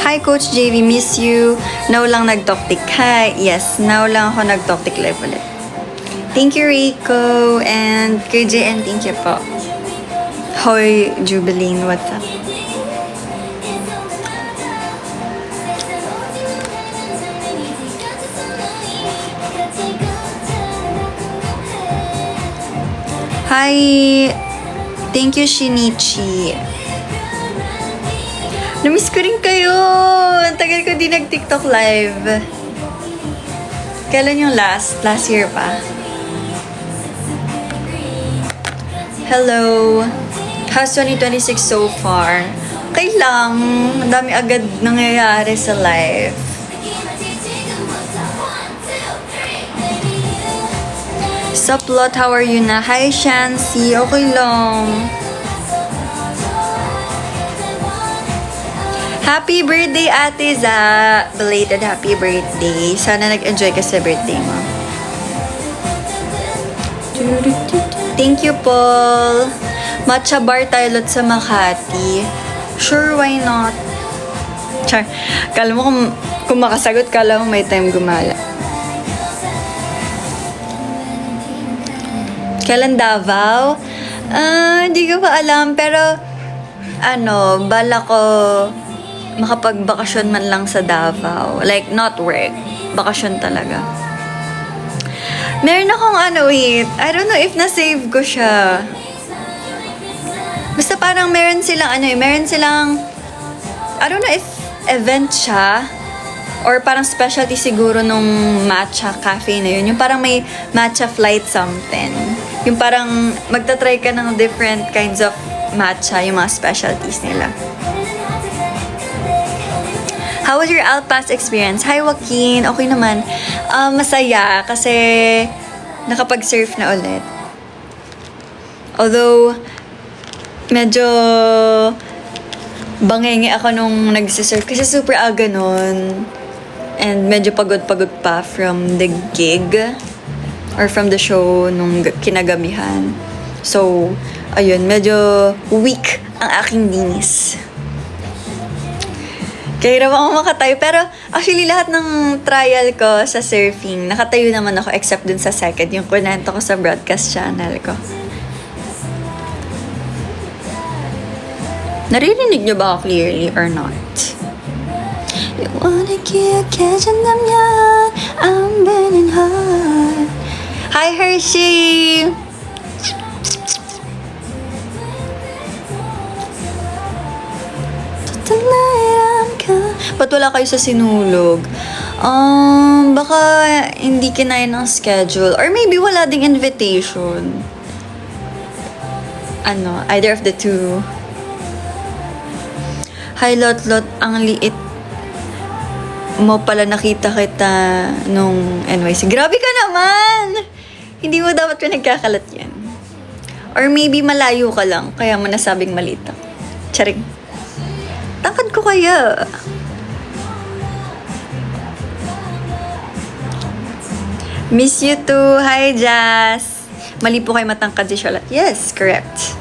Hi, Coach JV. Miss you. Now lang nag-toktik. Hi. Yes, now lang ako nag-toktik live ulit. Thank you, Rico. And kay JN, thank you po. Hoy, Jubileen. What's up? Hi. Thank you, Shinichi. Namiss ko rin kayo. Ang tagal ko di nag-TikTok live. Kailan yung last? Last year pa. Hello. How's 2026 so far? Okay lang. Ang dami agad nangyayari sa life. Suplot, how are you na? Hi, Shancy. Okay lang. Happy birthday, Ate Za! Belated happy birthday. Sana nag-enjoy ka sa birthday mo. Thank you, Paul. Matcha bar tayo lot sa Makati. Sure, why not? Char. Kala mo kung makasagot, kala mo may time gumala. Kailan Davao? Hindi ko pa alam, pero bala ko makapagbakasyon man lang sa Davao. Like, not work. Bakasyon talaga. Meron akong wait. I don't know if na-save ko siya. Basta parang meron silang I don't know if event siya or parang specialty siguro nung matcha cafe na yun. Yung parang may matcha flight something. Yung parang magta-try ka ng different kinds of matcha, yung mga specialties nila. How was your Alpas experience? Hi, Joaquin. Okay naman. Masaya kasi nakapag-surf na ulit. Although, medyo bangenge ako nung nagsisurf kasi super aga nun. And medyo pagod-pagod pa from the gig or from the show nung kinagabihan. So, ayun, medyo weak ang aking dinis. Kaya raw ako makatayo. Pero actually, lahat ng trial ko sa surfing, nakatayo naman ako except dun sa second, yung kunento ko sa broadcast channel ko. Naririnig niyo ba ako clearly or not? You wanna catch them yan, I'm burning hot. Hi, Hershey! Ba't wala kayo sa sinulog? Baka hindi kinaya ng schedule. Or maybe wala ding invitation. Either of the two. Hi, Lot. Ang liit mo pala, nakita kita nung NYC. Grabe ka naman! Hindi mo dapat pinagkakalat yan. Or maybe malayo ka lang, kaya mo nasabing maliit ako. Charing. Tangkad ko kaya. Miss you too. Hi, Jazz. Mali po kayo matangkad si Charlotte. Yes, correct.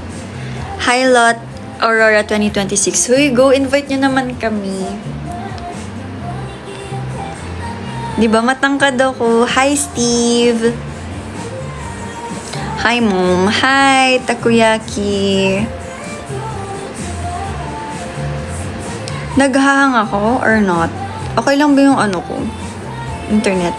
Hi, Lot. Aurora 2026. Huy, go invite nyo naman kami. Di ba matangkad ako? Hi, Steve. Hi, Mom. Hi, Takoyaki. Naghahang ako or not? Okay lang ba yung ko? Internet.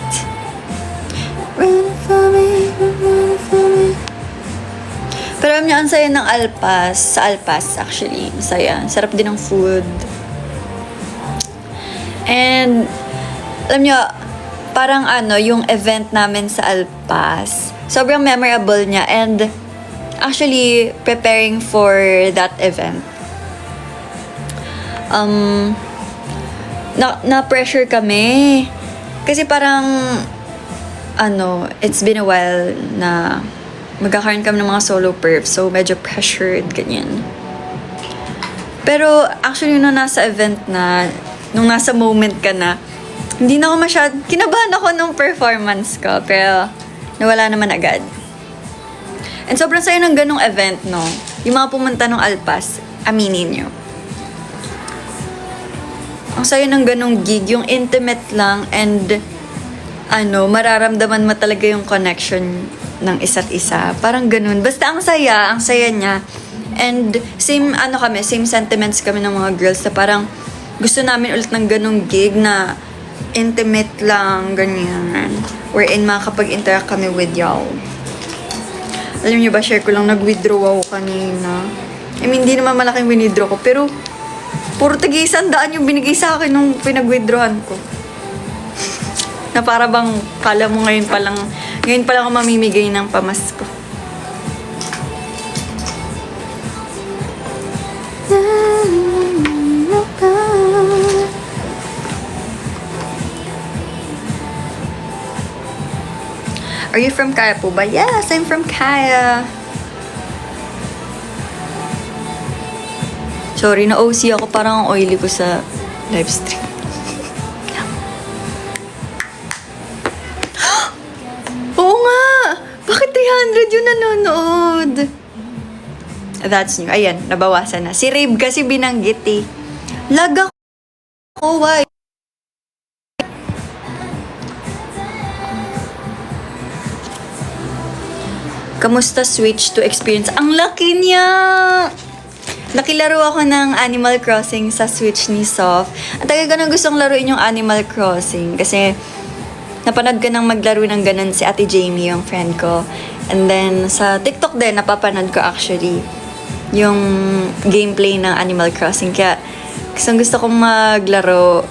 Pero alam niyo, ang saya ng Alpas. Sa Alpas, actually. Masaya. Sarap din ng food. And, alam niyo, parang yung event namin sa Alpas, sobrang memorable niya. And, actually, preparing for that event, na-pressure kami. Kasi parang, it's been a while na magkakaroon kami ng mga solo perfs. So, medyo pressured, ganyan. Pero, actually, nung nasa event na, nung nasa moment ka na, hindi na ako kinabahan ako nung performance ko. Pero, nawala naman agad. And sobrang saya ng ganong event, no? Yung mga pumunta ng Alpas, aminin nyo. Ang saya ng ganong gig, yung intimate lang and mararamdaman mo talaga yung connection ng isa't isa. Parang ganun. Basta ang saya niya. And same sentiments kami ng mga girls na parang gusto namin ulit ng ganong gig na intimate lang, ganyan. Wherein makakapag-interact kami with y'all. Alam niyo ba, share ko lang, nag-withdraw ako kanina. I mean, hindi naman malaking withdraw ko, pero puro tagi 100 yung binigay sa akin nung pinag-withdrawan ko. Na para bang, kala mo ngayon pa lang ako mamimigay ng pamasko. Are you from Kaya po ba? Yes, I'm from Kaya. Sorry, na-OC ako. Parang ang oily ko sa live stream. Oo nga! Bakit 300 yung nanonood? That's new. Ayan, nabawasan na. Si Rave kasi binanggit eh. Lag ako. Why? Kamusta switch to experience? Ang laki niya! Nakilaro ako ng Animal Crossing sa Switch ni Soft. Ang tagal ko nang gustong laruin yung Animal Crossing kasi napanood ko nang maglaro ng ganun si Ate Jamie, yung friend ko. And then, sa TikTok din, napapanood ko actually yung gameplay ng Animal Crossing. Kaya, gusto kong maglaro.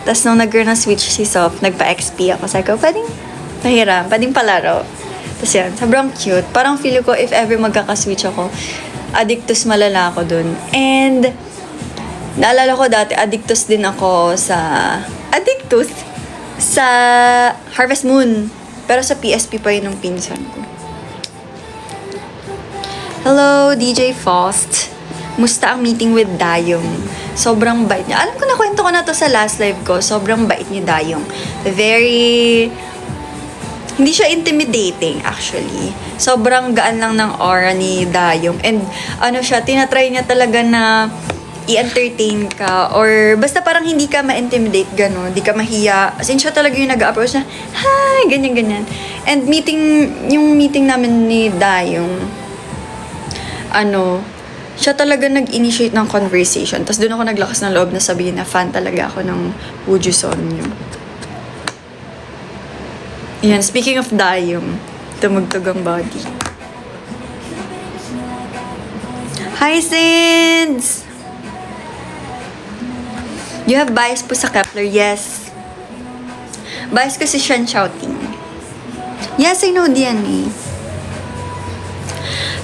Tapos nung nag-girl ng Switch si Soft, nagpa-XP ako. Sabi ko, pwedeng palaro. Tapos yan, sobrang cute. Parang feel ko if ever magkaka-switch ako, addictus malala ako dun. And, naalala ko dati, addictus sa Harvest Moon. Pero sa PSP pa yun ng pinsan ko. Hello, DJ Faust. Musta ang meeting with Dayong? Sobrang bait niya. Alam ko na kwento ko na to sa last live ko. Sobrang bait ni Dayong. Hindi siya intimidating, actually. Sobrang gaan lang ng aura ni Dayong. And, tinatry niya talaga na i-entertain ka. Or, basta parang hindi ka ma-intimidate, gano'n. Hindi ka mahiya. As in, siya talaga yung nag-approach na, hi, ganyan. And, yung meeting namin ni Dayong, siya talaga nag-initiate ng conversation. Tapos, doon ako naglakas ng loob na sabihin na fan talaga ako ng Would You Sonyo. Yan, speaking of Dayong, tumugtog ang body. Hi, Sinds! You have bias po sa Kepler? Yes. Bias ko si Shan Shouting. Yes, I know DNA.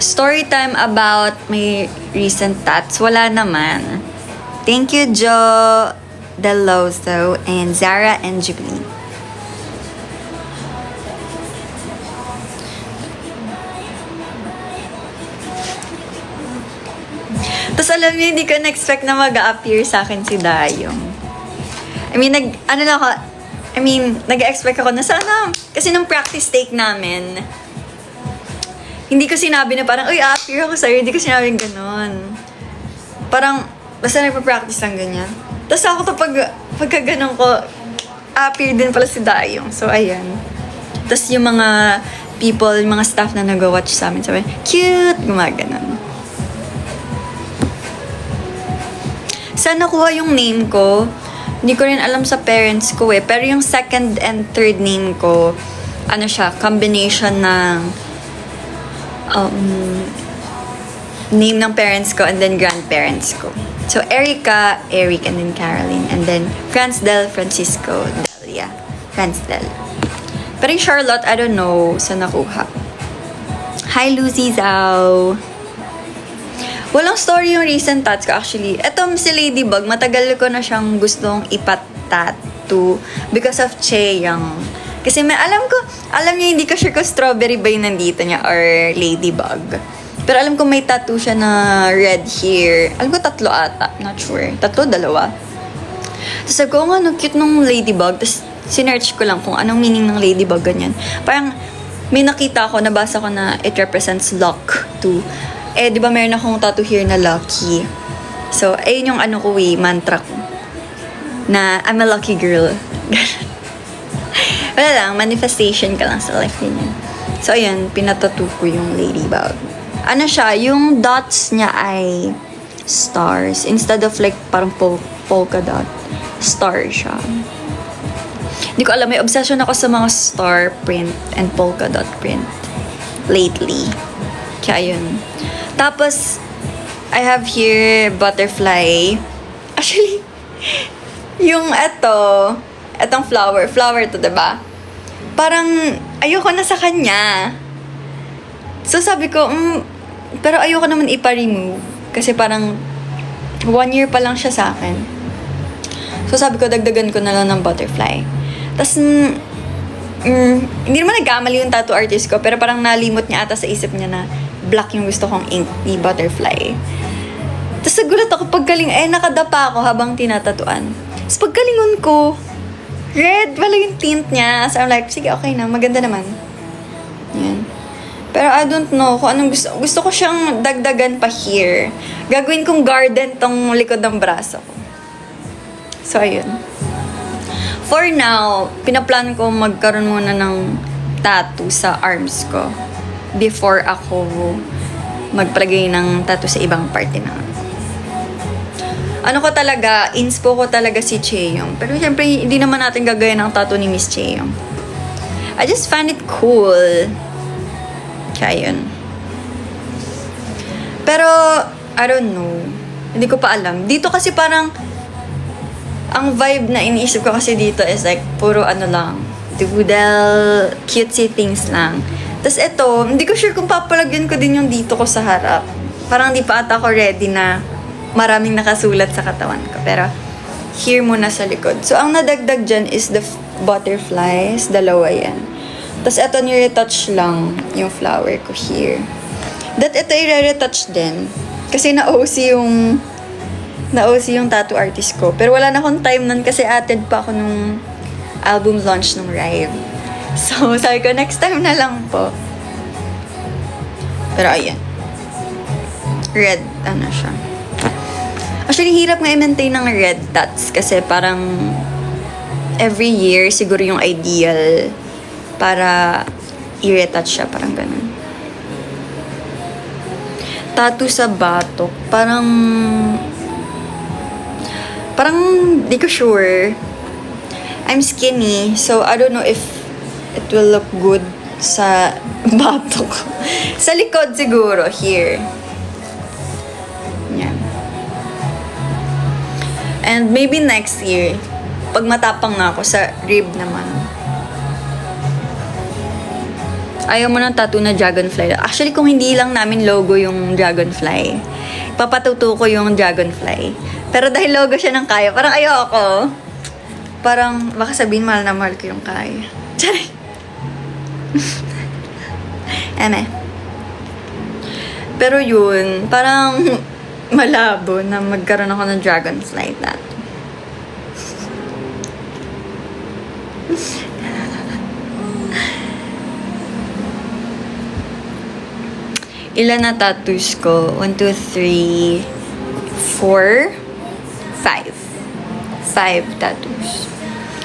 Story time about my recent tats. Wala naman. Thank you, Jo Deloso and Zara and Jubilee. Tapos alam niyo, hindi ko na-expect na mag-a-appear sa akin si Dayong. Nag-expect ako na sana. Kasi nung practice take namin, hindi ko sinabi na parang, uy, a-appear ako sa'yo. Hindi ko sinabing ganon. Parang, basta nagpa-practice lang ganyan. Tapos ako pagka ganon ko, a-appear din pala si Dayong. So, ayan. Tapos yung mga people, yung mga staff na nag-watch sa amin, sabi, cute! Gumaganon. Saan nakuha yung name ko? Hindi ko rin alam sa parents ko eh. Pero yung second and third name ko, combination ng name ng parents ko and then grandparents ko. So, Erica, Eric, and then Caroline. And then, Francedel, Francisco, Delia. Francedel. Pero yung Charlotte, I don't know saan nakuha. Hi, Lucy Zhao. Walang story yung recent tats ko actually. Etong si Ladybug, matagal ko na siyang gustong ipat-tattoo because of Che Young. Kasi alam niya hindi ko sure kung strawberry ba yung nandito niya or Ladybug. Pero alam ko may tattoo siya na red here. Alam ko 3 ata, not sure. 3, 2. Tapos sabi ko, cute nung Ladybug. Tapos sinearch ko lang kung anong meaning ng Ladybug, ganyan. Parang may nakita ko, nabasa ko na it represents luck too. Eh, di ba meron akong tattoo here na lucky. So, ayun yung mantra ko. Na I'm a lucky girl. Wala lang, manifestation ka lang sa life niya. So, ayun, pinatattoo ko yung ladybug. Ano siya, yung dots niya ay stars. Instead of like, parang polka dot. Star siya. Hindi ko alam, may obsession ako sa mga star print and polka dot print lately. Kaya yun. Tapos, I have here butterfly. Actually, yung etong flower to, diba? Parang, ayoko na sa kanya. So, sabi ko, pero ayoko naman ipa-remove. Kasi parang, 1 year pa lang siya sa akin. So, sabi ko, dagdagan ko na lang ng butterfly. Tapos, hindi naman nagkamali yung tattoo artist ko, pero parang nalimot niya ata sa isip niya na black yung gusto kong ink ni butterfly. Tapos nagulat ako paggaling, nakadapa ako habang tinatatuan. Tapos paggalingon ko, red pala yung tint niya. So I'm like, sige, okay na, maganda naman. Yan. Pero I don't know kung anong gusto. Gusto ko siyang dagdagan pa here. Gagawin kong garden tong likod ng braso ko. So, ayun. For now, pinaplan ko magkaroon muna ng tattoo sa arms ko before ako magpalagay ng tattoo sa ibang parte na. Ano ko talaga, inspo ko talaga si Chaeyoung. Pero syempre, hindi naman natin gagawin ng tattoo ni Miss Chaeyoung. I just find it cool. Kaya yun. Pero, I don't know. Hindi ko pa alam. Dito kasi parang, ang vibe na iniisip ko kasi dito is like, puro lang, doodle, cutesy things lang. Tapos ito, hindi ko sure kung papalagyan ko din yung dito ko sa harap. Parang hindi pa ata ako ready na maraming nakasulat sa katawan ko. Pero, here muna sa likod. So, ang nadagdag dyan is the butterflies. Dalawa yan. Tapos, ito nire-retouch lang yung flower ko here. That ito i-retouch din. Kasi na-OC yung tattoo artist ko. Pero wala na akong time nun kasi attend pa ako nung album launch nung Rive. So, sabi ko, next time na lang po. Pero, ayan. Red, siya. Actually, hirap nga i-maintain ng red dots kasi parang every year siguro yung ideal para i-retouch siya. Parang ganun. Tattoo sa batok. Parang di ko sure. I'm skinny, so I don't know if it will look good sa batok. Sa likod siguro, here. Yan. And maybe next year, pag matapang na ako sa rib naman. Ayaw mo ng tattoo na dragonfly. Actually, kung hindi lang namin logo yung dragonfly, papatuto ko yung dragonfly. Pero dahil logo siya ng Kaya, parang ayoko. Parang, baka sabihin mahal na mahal ko yung Kaya. Charay! Pero yun, parang malabo na magkaroon ako ng dragonfly tattoo. Ilan na tattoos ko? 1, 2, 3, 4, 5. 5 tattoos.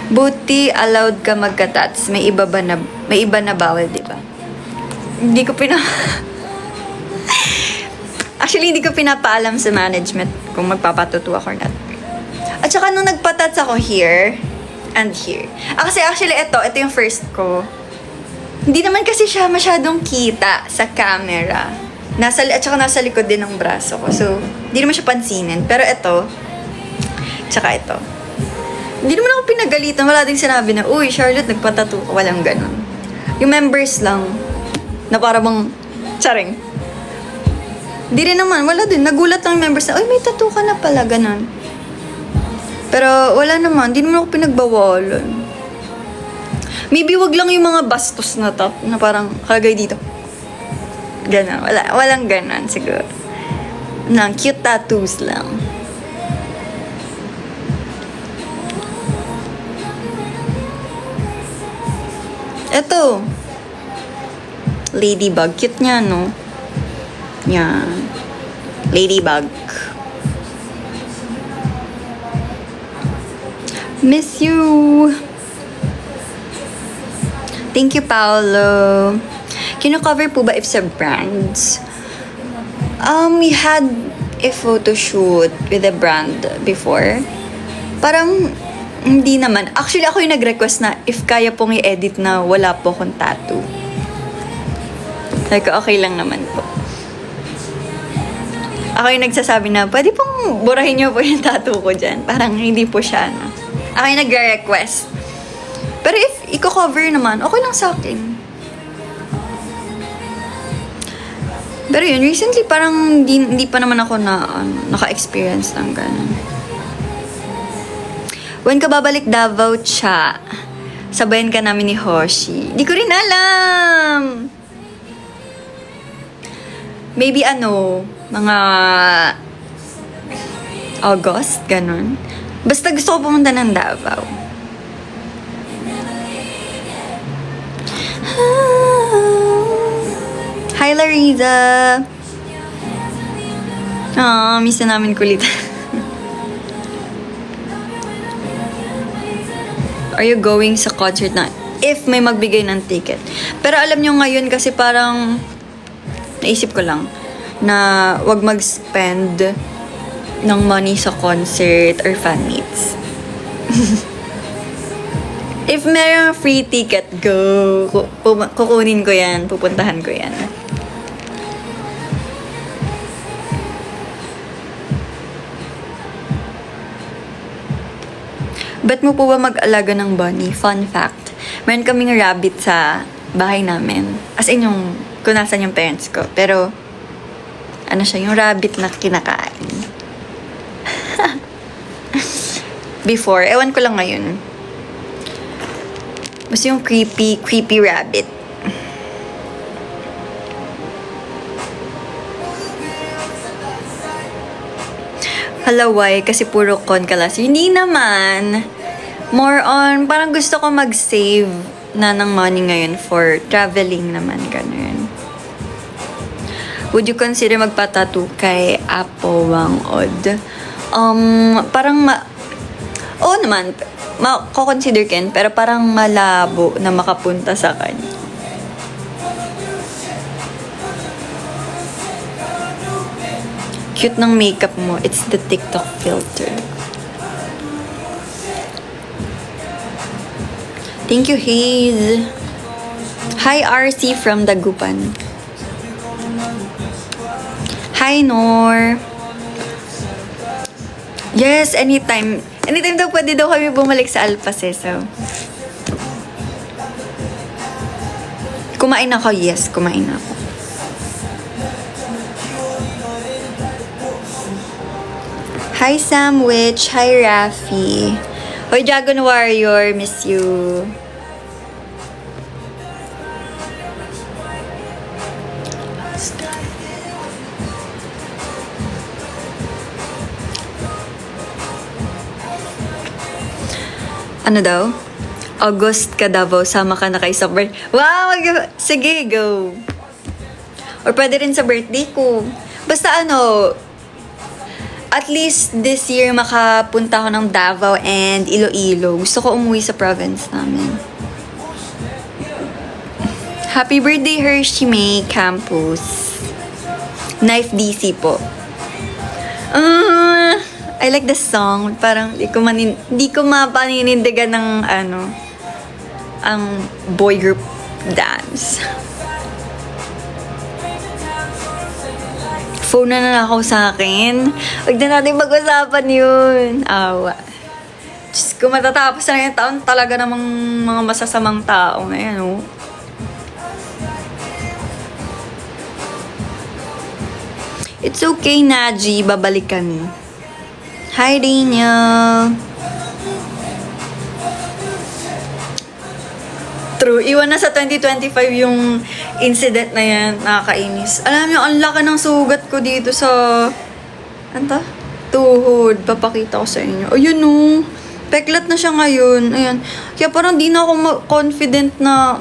Buti allowed ka magka-tats. May iba na bawal, di ba? Hindi ko Actually, hindi ko pinapaalam sa management kung magpapatuto ako or not. At saka nung nagpa-tats ako here and here. Kasi actually, ito yung first ko. Hindi naman kasi siya masyadong kita sa camera. At saka nasa likod din ng braso ko. So, hindi naman siya pansinin. Pero ito, tsaka ito. Hindi naman ako pinagalitan. Wala ding sinabi na, uy, Charlotte, nagpatattoo ka. Walang ganun. Yung members lang, na para bang, charing. Hindi rin naman, wala din. Nagulat lang yung members na, uy, may tattoo ka na pala, ganun. Pero wala naman, hindi naman ako pinagbawalan. Maybe wag lang yung mga bastos na na parang kalagay dito. Ganun, walang ganun siguro. Cute tattoos lang. Eto. Ladybug. Cute niya, no? Yan. Ladybug. Miss you! Thank you, Paolo. Kino-cover po ba if sa brands? We had a photo shoot with a brand before. Parang, hindi naman. Actually, ako yung nag-request na if kaya pong i-edit na wala po akong tattoo. Like, okay lang naman po. Ako yung nagsasabi na, pwede pong burahin niyo po yung tattoo ko dyan. Parang hindi po siya, no? Ako yung nag-request. Pero if i-cover naman, okay lang sa akin. Pero yun, recently parang hindi pa naman ako naka-experience ng ganun. When ka babalik Davao, Cha? Sabayan ka namin ni Hoshi. Di ko rin alam! Maybe mga August, ganun. Basta gusto ko pumunta ng Davao. Hi, Larissa! Miss na namin kulit. Are you going sa concert na? If may magbigay ng ticket. Pero alam nyo ngayon kasi parang naisip ko lang na wag mag-spend ng money sa concert or fan meets. If mayroong free ticket, go. Kukunin ko yan. Pupuntahan ko yan. Ba't mo po ba mag-alaga ng bunny? Fun fact. Meron kaming rabbit sa bahay namin. As in yung, kung nasan yung parents ko. Pero, siya, yung rabbit na kinakain. Before, ewan ko lang ngayon. Mas yung creepy rabbit. Halaway, kasi puro con kalas. Hindi naman. More on, parang gusto ko mag-save na ng money ngayon for traveling naman, ganun. Would you consider magpatattoo kay Apo Wang Od? Parang oo naman, ko-consider ken, pero parang malabo na makapunta sa kanya. Cute ng makeup mo. It's the TikTok filter. Thank you, Haze. Hi, RC from Dagupan. Hi, Nor. Yes, anytime. Anytime daw pwede daw kami bumalik sa Alpaceso. Kumain ako. Yes, kumain ako. Hi, Sam Witch. Hi, Rafi. Hoy, Dragon Warrior. Miss you. Ano daw? August ka Davao, sama ka na kay sa birthday. Wow! Sige, go! Or pwede rin sa birthday ko. Basta at least this year makapunta ako ng Davao and Iloilo. Gusto ko umuwi sa province namin. Happy birthday, Hershey May Campus. Knife DC po. I like the song. Parang di ko mapaninindigan ng ang boy group dance. Phone na nakaw sa akin. Huwag na natin mag-usapan yun. Awa. Diyos ko, matatapos na yung taon. Talaga namang mga masasamang tao na yan, oh. It's okay, Naji. Babalikan. Hi, Daniel. True. Iwan na sa 2025 yung incident na yan. Nakakainis. Alam niyo, ang laki ng sugat ko dito sa tuhod. Papakita ko sa inyo. Ayun, no. Peklat na siya ngayon. Ayan. Kaya parang di na ako confident na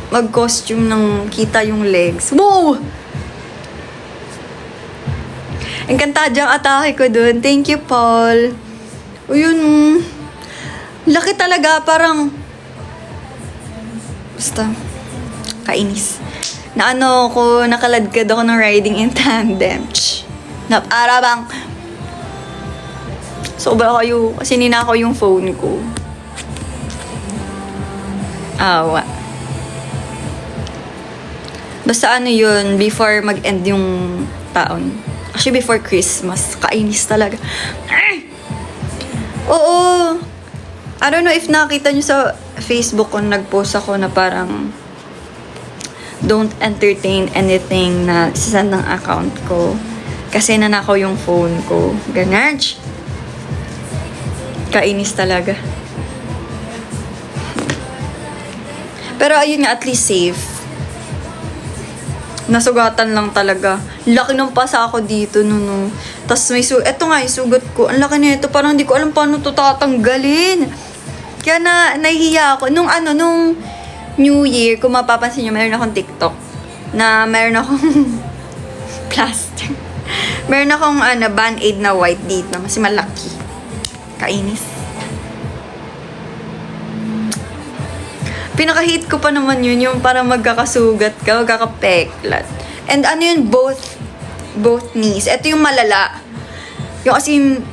mag-costume ng kita yung legs. Wow! Encantadyang atake ko dun. Thank you, Paul. O yun, laki talaga, parang, basta, kainis. Na ano ko, nakaladkad ako ng riding in tandem. Na para bang, sobra kayo, kasi ninakaw yung phone ko. Awa. Basta ano yun, before mag-end yung taon. Actually, before Christmas. Kainis talaga. Oo. I don't know if nakita nyo sa Facebook kung nag-post ako na parang don't entertain anything na sasend ng account ko. Kasi nanakaw yung phone ko. Ganyan. Kainis talaga. Pero ayun nga, at least safe. Nasugatan lang talaga. Laki ng pasa ako dito, no. Tapos may eto nga, yung sugat ko. Ang laki na ito. Parang hindi ko alam paano ito tatanggalin. Kaya nahihiya ako. Nung New Year, kung mapapansin nyo, meron akong TikTok. Na meron akong plastic. Meron akong band-aid na white dito. Mas malaki. Kainis. Pinaka-hate ko pa naman yun, yung parang magkakasugat ka, magkakapeklat. And ano yun, both knees. Ito yung malala. Yung as in,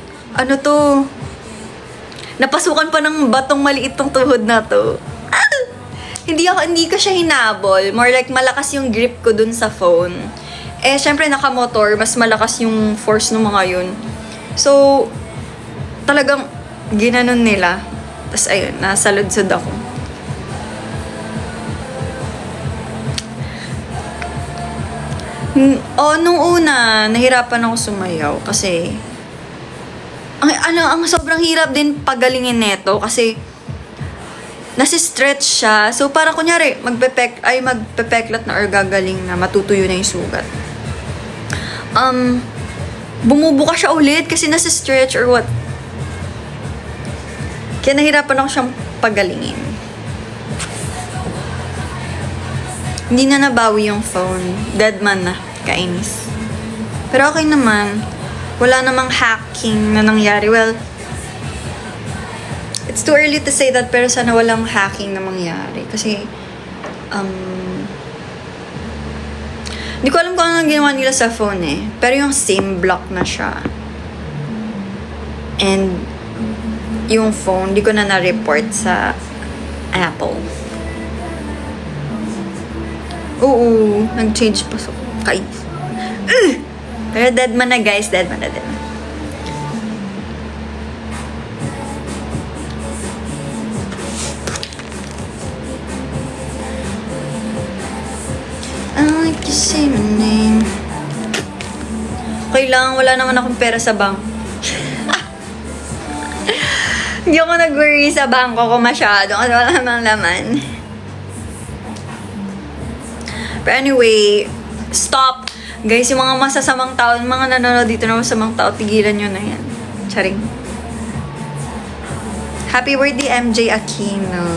napasukan pa ng batong maliit tong tuhod na to. Hindi ko siya hinabol. More like malakas yung grip ko dun sa phone. Eh, syempre nakamotor, mas malakas yung force ng mga yun. So, talagang ginanon nila. Tapos ayun, nasaludsod ako. Nung una, nahirapan ako sumayaw kasi ang sobrang hirap din pagalingin neto kasi nasi-stretch siya. So, para kunyari, magpepeklat na or gagaling na, matutuyo na yung sugat. Bumubuka siya ulit kasi nasi-stretch or what. Kaya nahirapan ako siyang pagalingin. Hindi na nabawi yung phone. Dead man na. Kainis. Pero okay naman. Wala namang hacking na nangyari. Well, it's too early to say that, pero sana walang hacking na mangyari. Kasi, hindi ko alam kung ano ginawa nila sa phone eh. Pero yung SIM block na siya. And, yung phone, di ko na na-report sa Apple. Oo, nag-change pa so. Kainis. Pero dead man na guys, dead man. I like to say my name. Okay lang, wala naman akong pera sa bank. Hindi ako nag-worry sa bangko ko masyado kasi wala namang laman. But anyway, stop! Guys, yung mga masasamang tao, mga nanonood dito na masasamang tao, tigilan nyo na yan. Charing. Happy birthday, MJ Aquino.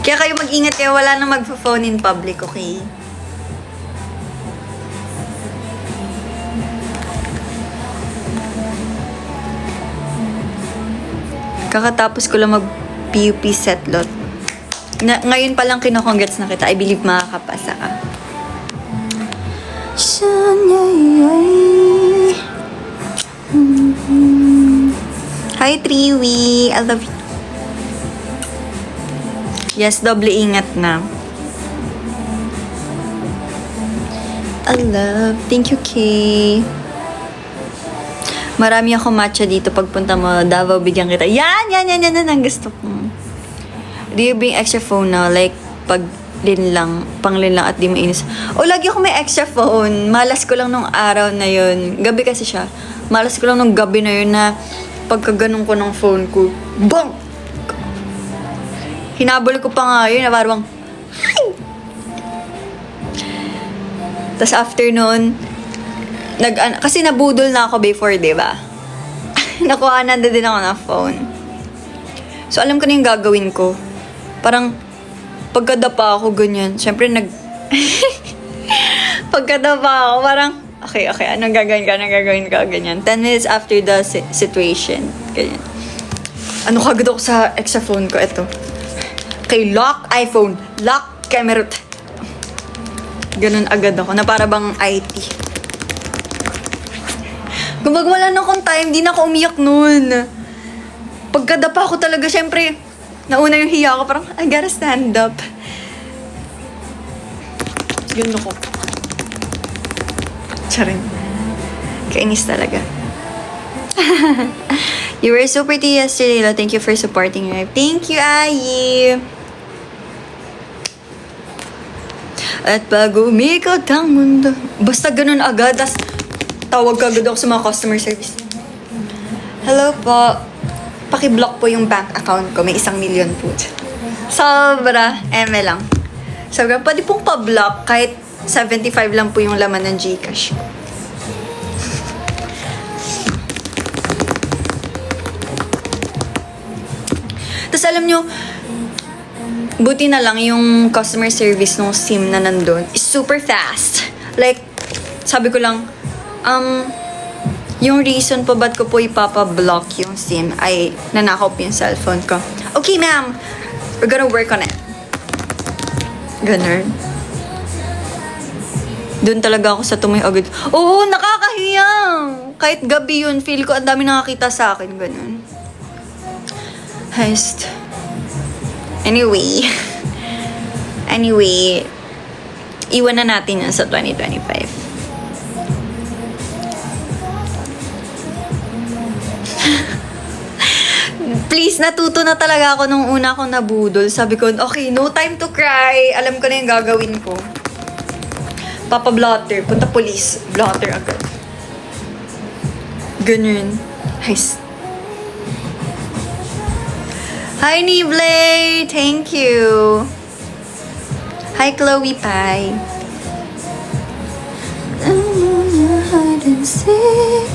Kaya kayo mag-ingat kayo, wala nang magpo-phone in public, okay? Kakatapos ko lang mag-PUP setlot. Ngayon pa lang kinocongrats na kita. I believe makakapasa ka. Hi, Triwi. I love you. Yes, doble ingat na. I love. Thank you, Kay. Marami ako matcha dito. Pagpunta mo, Davao, bigyan kita. Yan. Ang gusto ko. Do you bring extra phone now? Like, pang linlang at di mainis. Lagi ako may extra phone. Malas ko lang nung araw na yun. Gabi kasi siya. Malas ko lang nung gabi na yun na pagkaganon ko ng phone ko. Bang! Hinabol ko pa nga yun na parang tas after nun, kasi nabudol na ako before, diba? Nakuha na din ako ng phone. So, alam ko na yung gagawin ko. Parang, pagkadapa ako ganyan, syempre pagkadapa ako, parang, okay, anong gagawin ka, ganyan. 10 minutes after the situation, ganyan. Ano kagad ako sa extra phone ko, eto. Okay, lock iPhone, lock camera. Ganun agad ako, na para bang IT. Kung wala na akong time, di na ako umiyak nun. Pagkadapa ako talaga, syempre, nauna yung hiya ko, parang, I gotta stand up. Yun ako. Charing. Kainis talaga. You were so pretty yesterday, Lo. Thank you for supporting me. Thank you, Ayi. At pag umikot ang mundo. Basta ganun agad, tas tawag ka agad ako sa mga customer service. Hello po. Paki-block po yung bank account ko. May 1 million po. Sobra. Eme lang. Sobra. Pwede pong pa-block kahit 75 lang po yung laman ng Gcash. Tapos alam nyo, buti na lang yung customer service ng SIM na nandun is super fast. Like, sabi ko lang, yung reason po ba't ko po ipapa-block yung SIM ay nanakaw po yung cellphone ko. Okay, ma'am. We're gonna work on it. Ganun. Doon talaga ako sa tumoy agad. Oo, nakakahiyang! Kahit gabi yun, feel ko ang dami nakakita sa akin. Ganun. Heist. Anyway. Iwan na natin yan sa 2025. Please, natuto na talaga ako nung una akong nabudol. Sabi ko, okay, no time to cry. Alam ko na yung gagawin ko. Papa-blotter. Punta police. Blotter agad. Ganun. Heist. Hi, Niblay! Thank you. Hi, Chloe Pie. Hide and seek.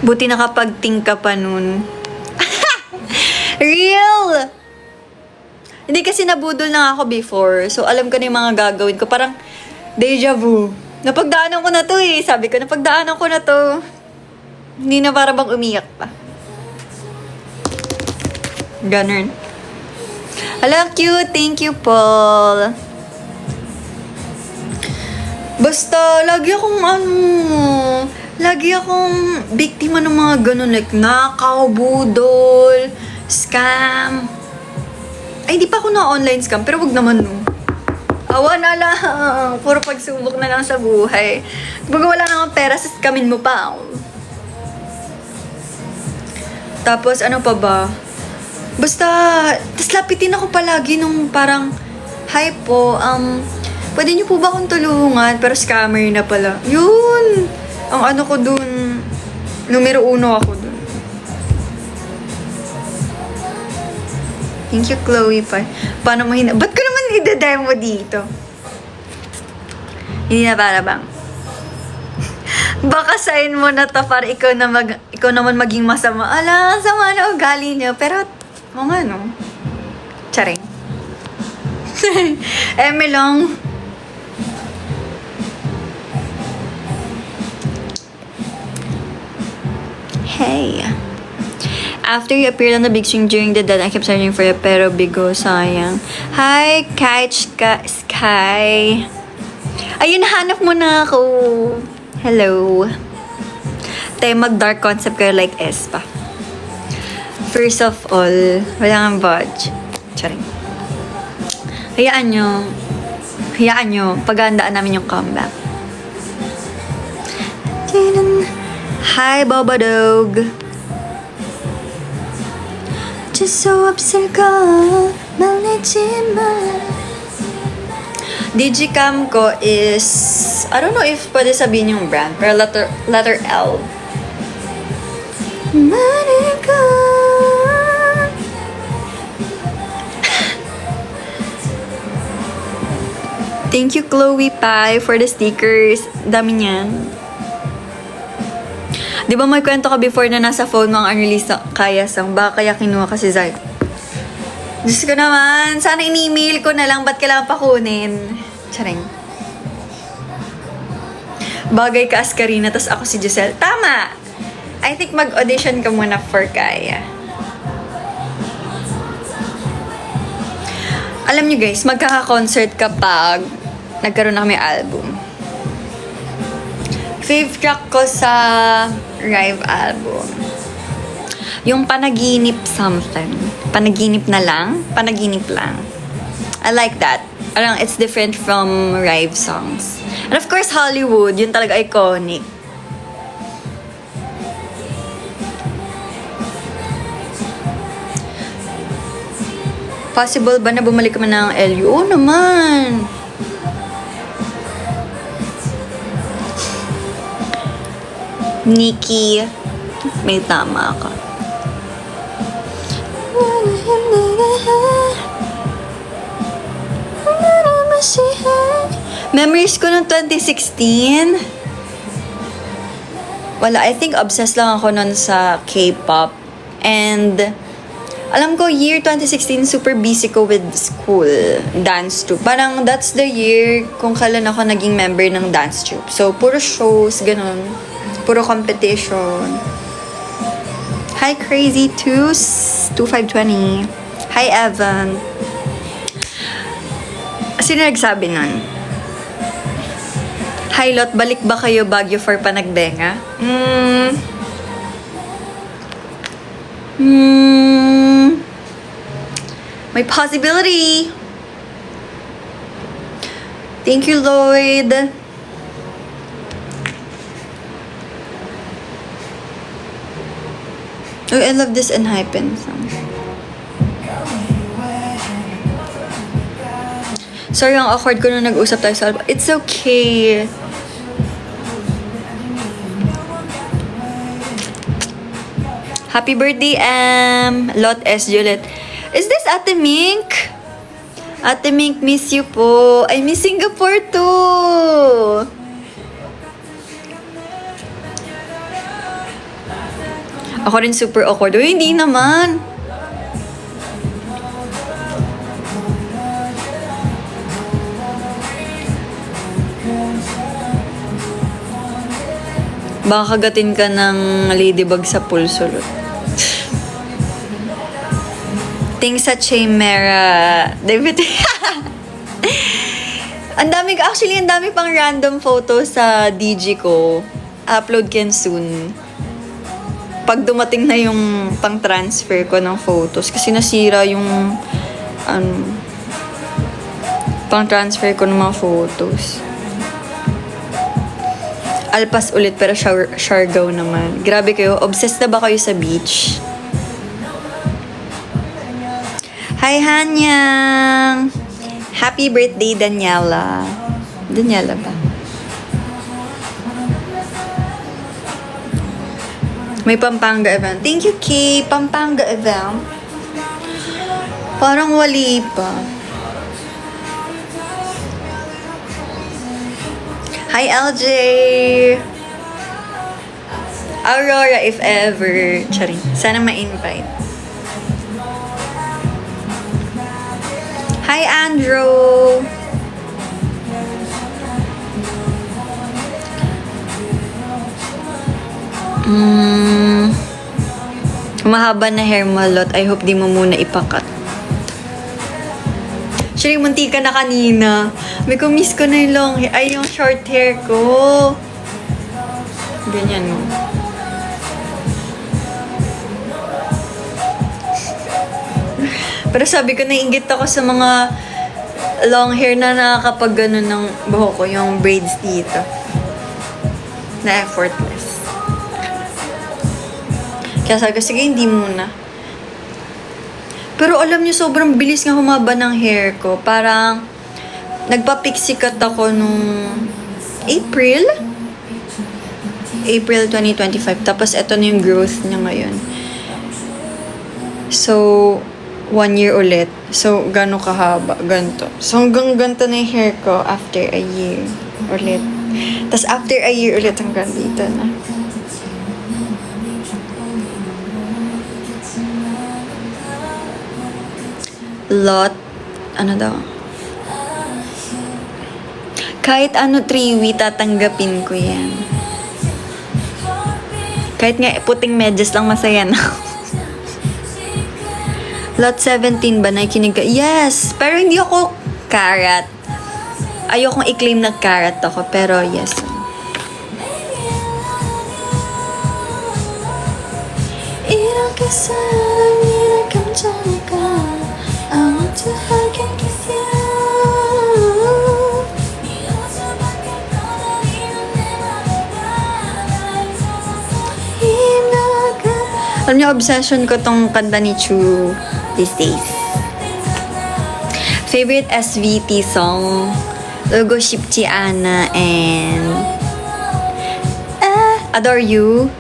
Buti nakapag-think ka pa nun. Real! Hindi kasi nabudol na ako before. So, alam ko na yung mga gagawin ko. Parang deja vu. Napagdaanan ko na to eh. Sabi ko, napagdaanan ko na to. Hindi na para bang umiyak pa. Ganun. Hala, cute. Thank you, Paul. Basta, lagi akong biktima ng mga ganun. Like, nakaw, budol, scam. Ay, di pa ako na-online scam. Pero wag naman, no. Awa na lang. Puro pagsubok na lang sa buhay. Baga wala na akong pera, scamin mo pa. Tapos, ano pa ba? Basta, tas lapitin ako palagi nung parang, hi po, pwede niyo po ba akong tulungan? Pero scammer na pala. Yun! Ang ano ko dun, numero 1 ako dun. Thank you, Chloe pa. Paano mo ba't ko naman ide-demo dito? Hindi na para bang? Baka sign mo na to para ikaw naman maging masama. Ala, sama na ugali niyo. Pero, mga no? Charing. Eme lang. Hey. After you appeared on the big screen during the dead, I kept searching for you, pero bigo, sayang. Hi, Sky. Ayun, hanap mo na ako. Hello. Tayo mag-dark concept kayo like Espa. First of all, wala nga budge. Charing. Hayaan nyo, paghandaan namin yung comeback. Hi, Bobadog. Just so upset ka, Digicam ko is, I don't know if pwede sabihin yung brand, pero letter L. Thank you, Chloe Pai, for the stickers. Dami niyan. Di ba may kwento ka before na nasa phone mo ang unreleased na Kaya song? Baka kaya kinuha ka si Zay. Diyos ko naman, sana in-email ko na lang, ba't kailangan pa kunin? Charing. Bagay ka as Karina, tas ako si Giselle. Tama! I think mag-audition ka muna for Kaya. Alam nyo guys, magkaka-concert kapag nagkaroon na kami album. Fave track ko sa Rive album. Yung Panaginip something. Panaginip na lang? Panaginip lang. I like that. Parang it's different from Rive songs. And of course, Hollywood. Yun talaga iconic. Possible ba na bumalik ka man ng LU? Oo naman! Nikki, may tama ka. Memories ko noong 2016? Wala, I think obsessed lang ako noon sa K-pop. And alam ko, year 2016, super busy ko with school, dance troupe. Parang that's the year kung kailan ako naging member ng dance troupe. So, puro shows, ganun. Puro competition. Hi, Crazy Toos, 2520. Hi, Evan. Sino nagsabi nun? Hi, Lot, balik ba kayo Baguio for Panagbenga? May possibility. Thank you, Lloyd. Oh, I love this Enhypen song. Sorry, ang awkward ko nung nag-usap tayo sa album. It's okay. Happy birthday, Lot S. Juliet. Is this Ate Mink? Ate Mink, miss you po. I miss Singapore too. Ako rin super awkward. Uy, hindi naman. Baka kagatin ka ng ladybug sa pulsulot. Things sa Chimera. David. Ang dami pang random photos sa DG ko. Upload can soon. Pag dumating na yung pang-transfer ko ng photos. Kasi nasira yung pang-transfer ko ng mga photos. Alpas ulit pero Siargao naman. Grabe kayo. Obsessed na ba kayo sa beach? Hi, Hanyang! Happy birthday, Daniela. Daniela ba? May Pampanga event. Thank you, Kay. Pampanga event. Parang wali pa. Hi, LJ! Aurora, if ever. Charing. Sana ma-invite. Hi, Andrew! Mahaba na hair mo, Lot. I hope di mo muna ipakat. Actually, munti ka na kanina. May kumiss ko na yung long hair. Ay, yung short hair ko. Ganyan mo. Pero sabi ko, naiingit ako sa mga long hair na nakakapag ganun ng buhok ko. Yung braids dito. Na effortless. Kaya sabi ko, sige, hindi muna. Pero alam niyo, sobrang bilis nga humaba ng hair ko. Parang, nagpa-pixie cut ako nung April 2025. Tapos, eto na yung growth niya ngayon. So, 1 year ulit. So, gano'ng kahaba? Ganto. So, hanggang ganito na yung hair ko after a year ulit. Tapos, after a year ulit, hanggang dito na. Lot. Ano daw? Kahit ano, Triwi, tatanggapin ko yan. Kahit nga puting medyas lang, masaya na. Lot 17 ba? Nakikinig ka? Yes! Pero hindi ako karat. Ayokong i-claim na karat ako, pero yes. 이렇게 사랑이란 감정일까 I want to hug and kiss you Alam niyo, obsession ko tong kanta ni Chu these days. Favorite SVT song? Logo Shipchi Anna and Adore You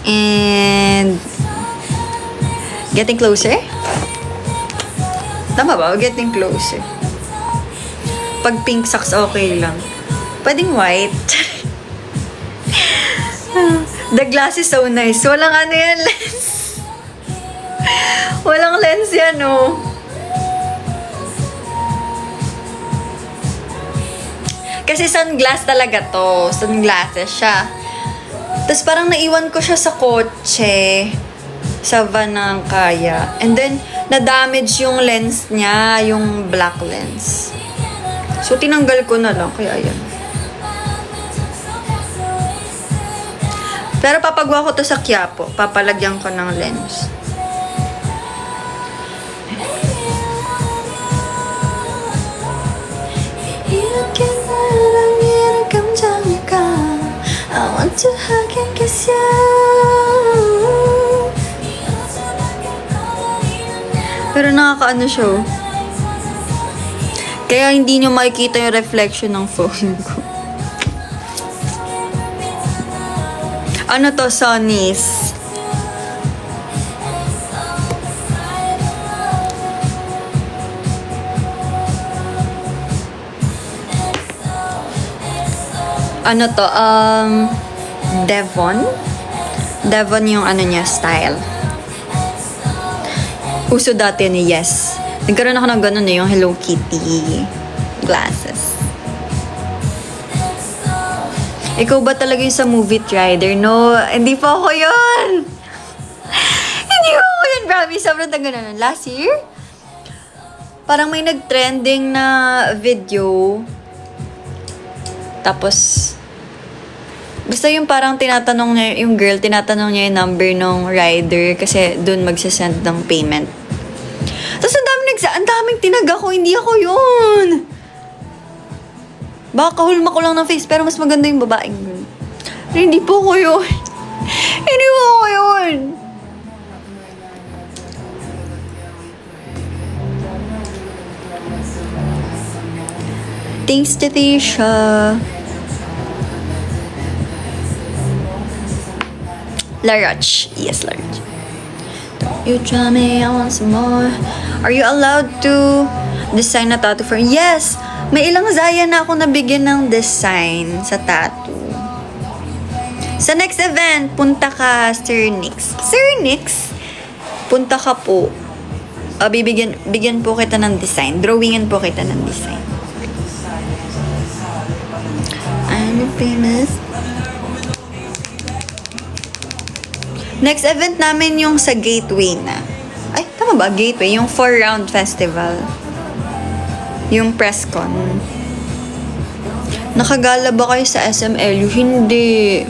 and Getting Closer? Tama ba? Getting Closer. Pag pink socks, okay lang. Pwedeng white. The glass is so nice. Walang ano yan, lens. Walang lens yan, oh. Kasi sunglass talaga to. Sunglasses siya. Tapos parang naiwan ko siya sa kotse. Sa van ng kaya. And then, na-damage yung lens niya. Yung black lens. So, tinanggal ko na lang. Kaya, ayan. Pero papagawa ko to sa Quiapo. Papalagyan ko ng lens. I want to hug and kiss you. Pero nakakaano siya. Kaya hindi nyo makikita yung reflection ng phone ko. Ano to, Sonys? Ano to, Devon? Devon yung ano niya, style. Uso dati ni Yes. Nagkaroon ako ng ganun yung Hello Kitty glasses. Ikaw ba talaga yung sa movie Rider? No, hindi pa ako yun. Hindi pa ako yun, promise. Sobrang tagal na nun. Last year, parang may nag-trending na video. Tapos, basta yung parang tinatanong niya, yung girl, tinatanong niya yung number ng rider kasi dun magsasend ng payment. Tapos ang daming tinag ako, hindi ako yun. Baka kahulma ko lang ng face, pero mas maganda yung babaeng yun. Pero hindi po ko yun. Hindi po ko yun. Thanks, Tatisha. Larach. Yes, Larach. You try me, I want some more. Are you allowed to design a tattoo for... Yes! May ilang Zaya na ako nabigyan ng design sa tattoo. Sa next event, punta ka, Sir Nix. Sir Nix? Punta ka po. Bigyan po kita ng design. Drawingan po kita ng design. I'm famous. Next event namin yung sa Gateway na. Ay, tama ba? Gateway. Yung 4-round festival. Yung press con. Nakagala ba kayo sa SMLU? Hindi.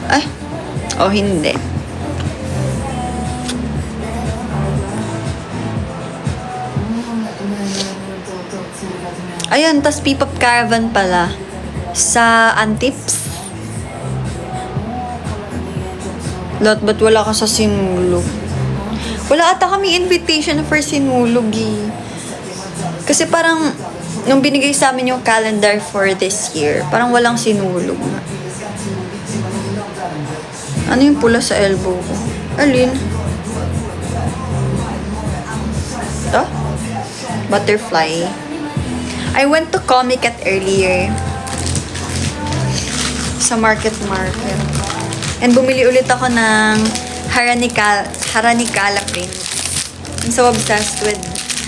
Ay. Oh, hindi. Ayun, tas P-pop caravan pala. Sa Antips. Lot, ba't wala ka sa Sinulog? Wala ata kami invitation for Sinulog eh. Kasi parang, nung binigay sa amin yung calendar for this year, parang walang Sinulog na. Ano yung pula sa elbow ko? Alin? to? Butterfly. I went to Comic at earlier. Sa market. And bumili ulit ako ng Haranikala print. I'm so obsessed with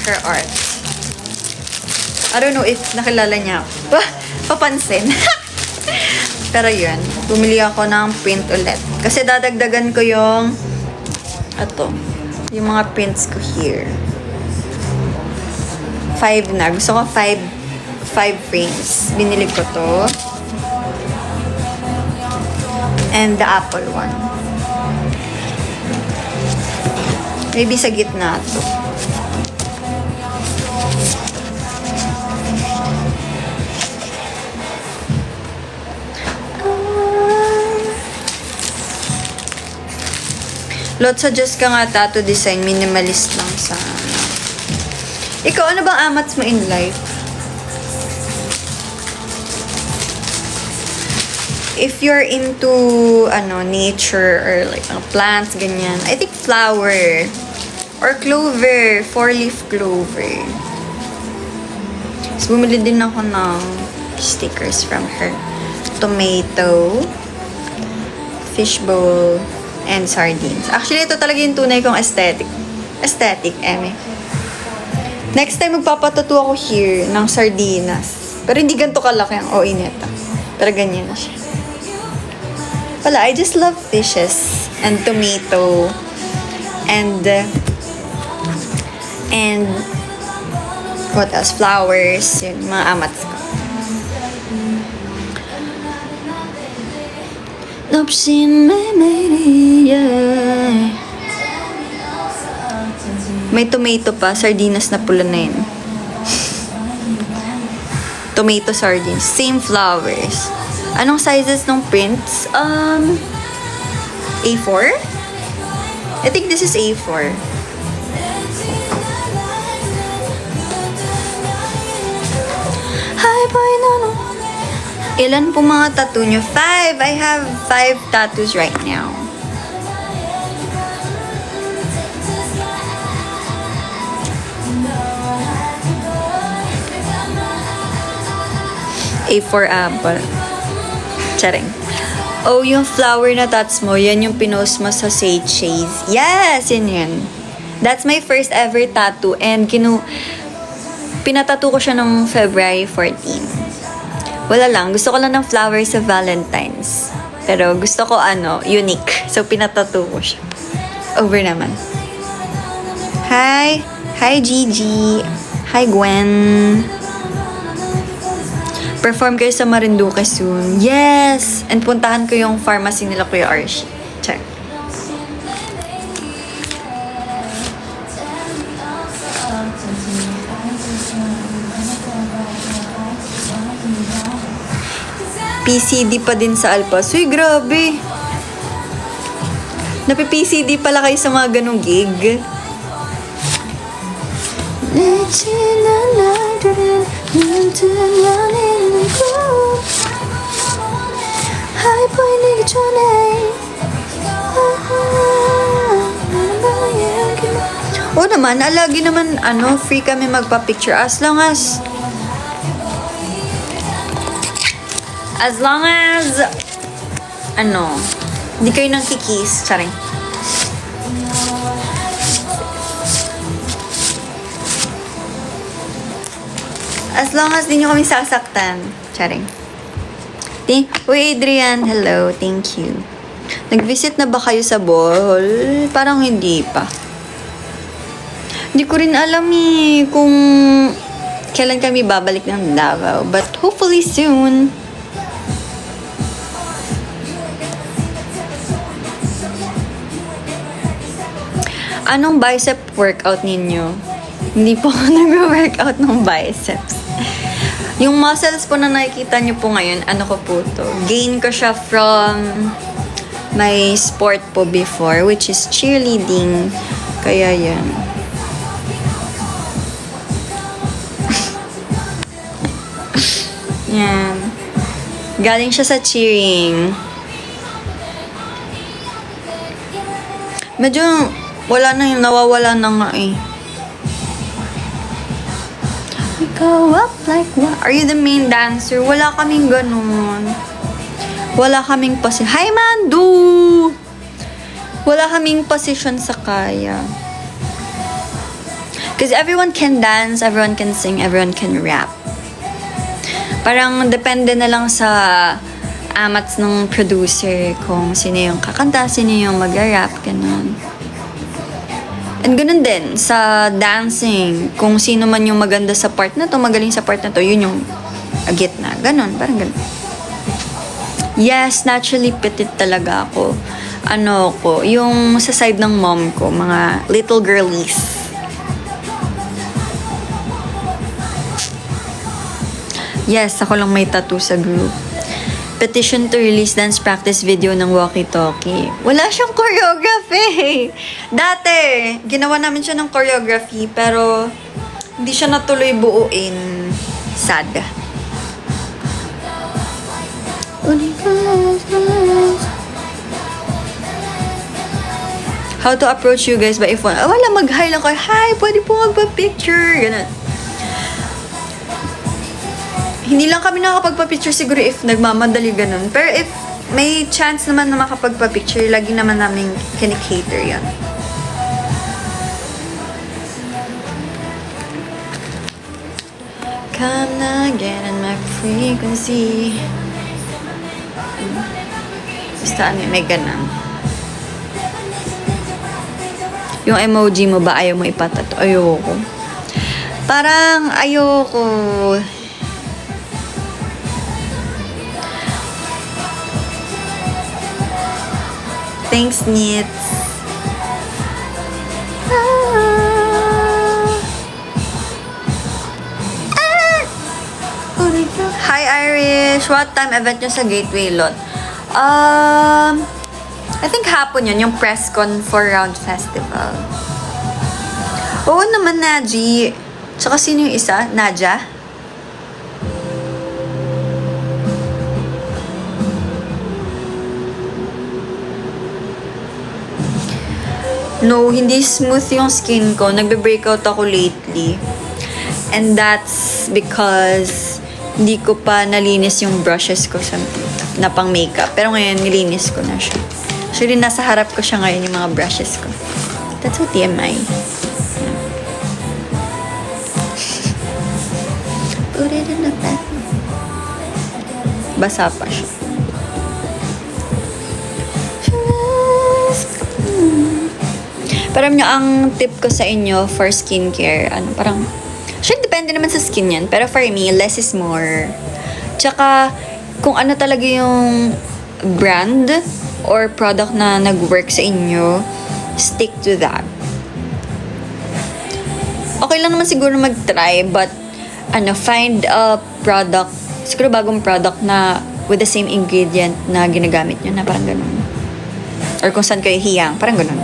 her art. I don't know if nakilala niya ako. Papansin. Pero yun, bumili ako ng print ulit. Kasi dadagdagan ko yung yung mga prints ko here. 5 na. Gusto ko 5 frames. Binili ko to. And the apple one. Maybe sa gitna to. Lot, suggest ka nga tattoo design. Minimalist lang sana. Ikaw, ano bang amats mo in life? If you're into, nature or like plants, ganyan. I think flower. Or clover. 4-leaf clover. So, bumili din ako ng stickers from her. Tomato. Fishbowl. And sardines. Actually, ito talaga yung tunay kong aesthetic. Eme. Next time, magpapatattoo ako here ng sardinas. Pero hindi ganito kalaki ang neta. Pero ganyan na siya. Wala, I just love fishes. And tomato. And what else? Flowers. Yun, mga amats ko. May tomato pa, sardinas na pula na yun. Tomato sardines, same flowers. Anong sizes ng prints? A4? I think this is A4. Hi, boy, no. Ilan po mga tattoo nyo? 5! I have 5 tattoos right now. A4 apple. Charing. Oh, yung flower na tats mo, yan yung pinost mo sa Sage Shades. Yes! Yan. That's my first ever tattoo. And pinatattoo ko siya nung February 14. Wala lang. Gusto ko lang ng flowers sa Valentine's. Pero gusto ko unique. So, pinatattoo ko siya. Over naman. Hi! Hi, Gigi! Hi, Gwen! Perform kayo sa Marinduque soon. Yes! And puntahan ko yung pharmacy nila, Kuya Archie. Check. PCD pa din sa Alpas. Uy, grabe. Napi-PCD pala kayo sa mga ganong gig. O naman, lagi naman, free kami magpa-picture as long as hindi kayo nang kikis. Charing. As long as di nyo kami sasaktan. Charing. Uy, Adrian. Hello. Thank you. Nag-visit na ba kayo sa Bohol? Parang hindi pa. Hindi ko rin alam kung kailan kami babalik ng Davao. But hopefully soon. Anong bicep workout ninyo? Hindi po ako nag-workout ng biceps. Yung muscles po na nakikita nyo po ngayon, ko po to. Gain ko siya from my sport po before, which is cheerleading. Kaya yan. Yan. Galing siya sa cheering. Medyo nawawala na nga eh. Go up like what? Are you the main dancer? Wala kaming ganun. Wala kaming position. Hi, Mandu! Wala kaming position sa kaya. Because everyone can dance, everyone can sing, everyone can rap. Parang depende na lang sa amats ng producer kung sino yung kakanta, sino yung mag-rap, ganun. And ganun din, sa dancing, kung sino man yung maganda sa part na to, magaling sa part na to, yun yung gitna. Ganun, parang ganun. Yes, naturally petit talaga ako. Ano ko, yung sa side ng mom ko, mga little girlies. Yes, ako lang may tattoo sa group. Petition to release dance practice video ng walkie-talkie. Wala siyang choreography. Dati, ginawa namin siya ng choreography, pero hindi siya natuloy buuin. Sad. How to approach you guys by phone? Oh, wala, mag-hi lang kayo. Hi, pwede po magpa-picture. Ganun. Hindi lang kami nakakapagpa-picture siguro if nagmamadali ganun. Pero if may chance naman na makapagpa-picture, lagi naman namin kinikater yan. Come na, get on my frequency. Basta ano, may ganun. Yung emoji mo ba ayaw mo ipatato? Ayoko. Parang ayoko. Thanks, Nits. Hi, Irish. What time event nyo sa Gateway Lot? I think hapon yun, yung press con for Round Festival. Oo naman, Naji. Tsaka sino yung isa? Naja? No, hindi smooth yung skin ko. Nagbe-breakout ako lately. And that's because hindi ko pa nalinis yung brushes ko sa na pang makeup. Pero ngayon, nilinis ko na siya. Actually, nasa harap ko siya ngayon yung mga brushes ko. That's what TMI. Put it in the back. Basa pa siya. Parang nyo, ang tip ko sa inyo for skincare, parang, sure, depende naman sa skin yan. Pero for me, less is more. Tsaka, kung ano talaga yung brand or product na nag-work sa inyo, stick to that. Okay lang naman siguro mag-try, but, find a product, siguro bagong product na with the same ingredient na ginagamit nyo, na parang ganun. Or kung saan kayo hiyang, parang ganun.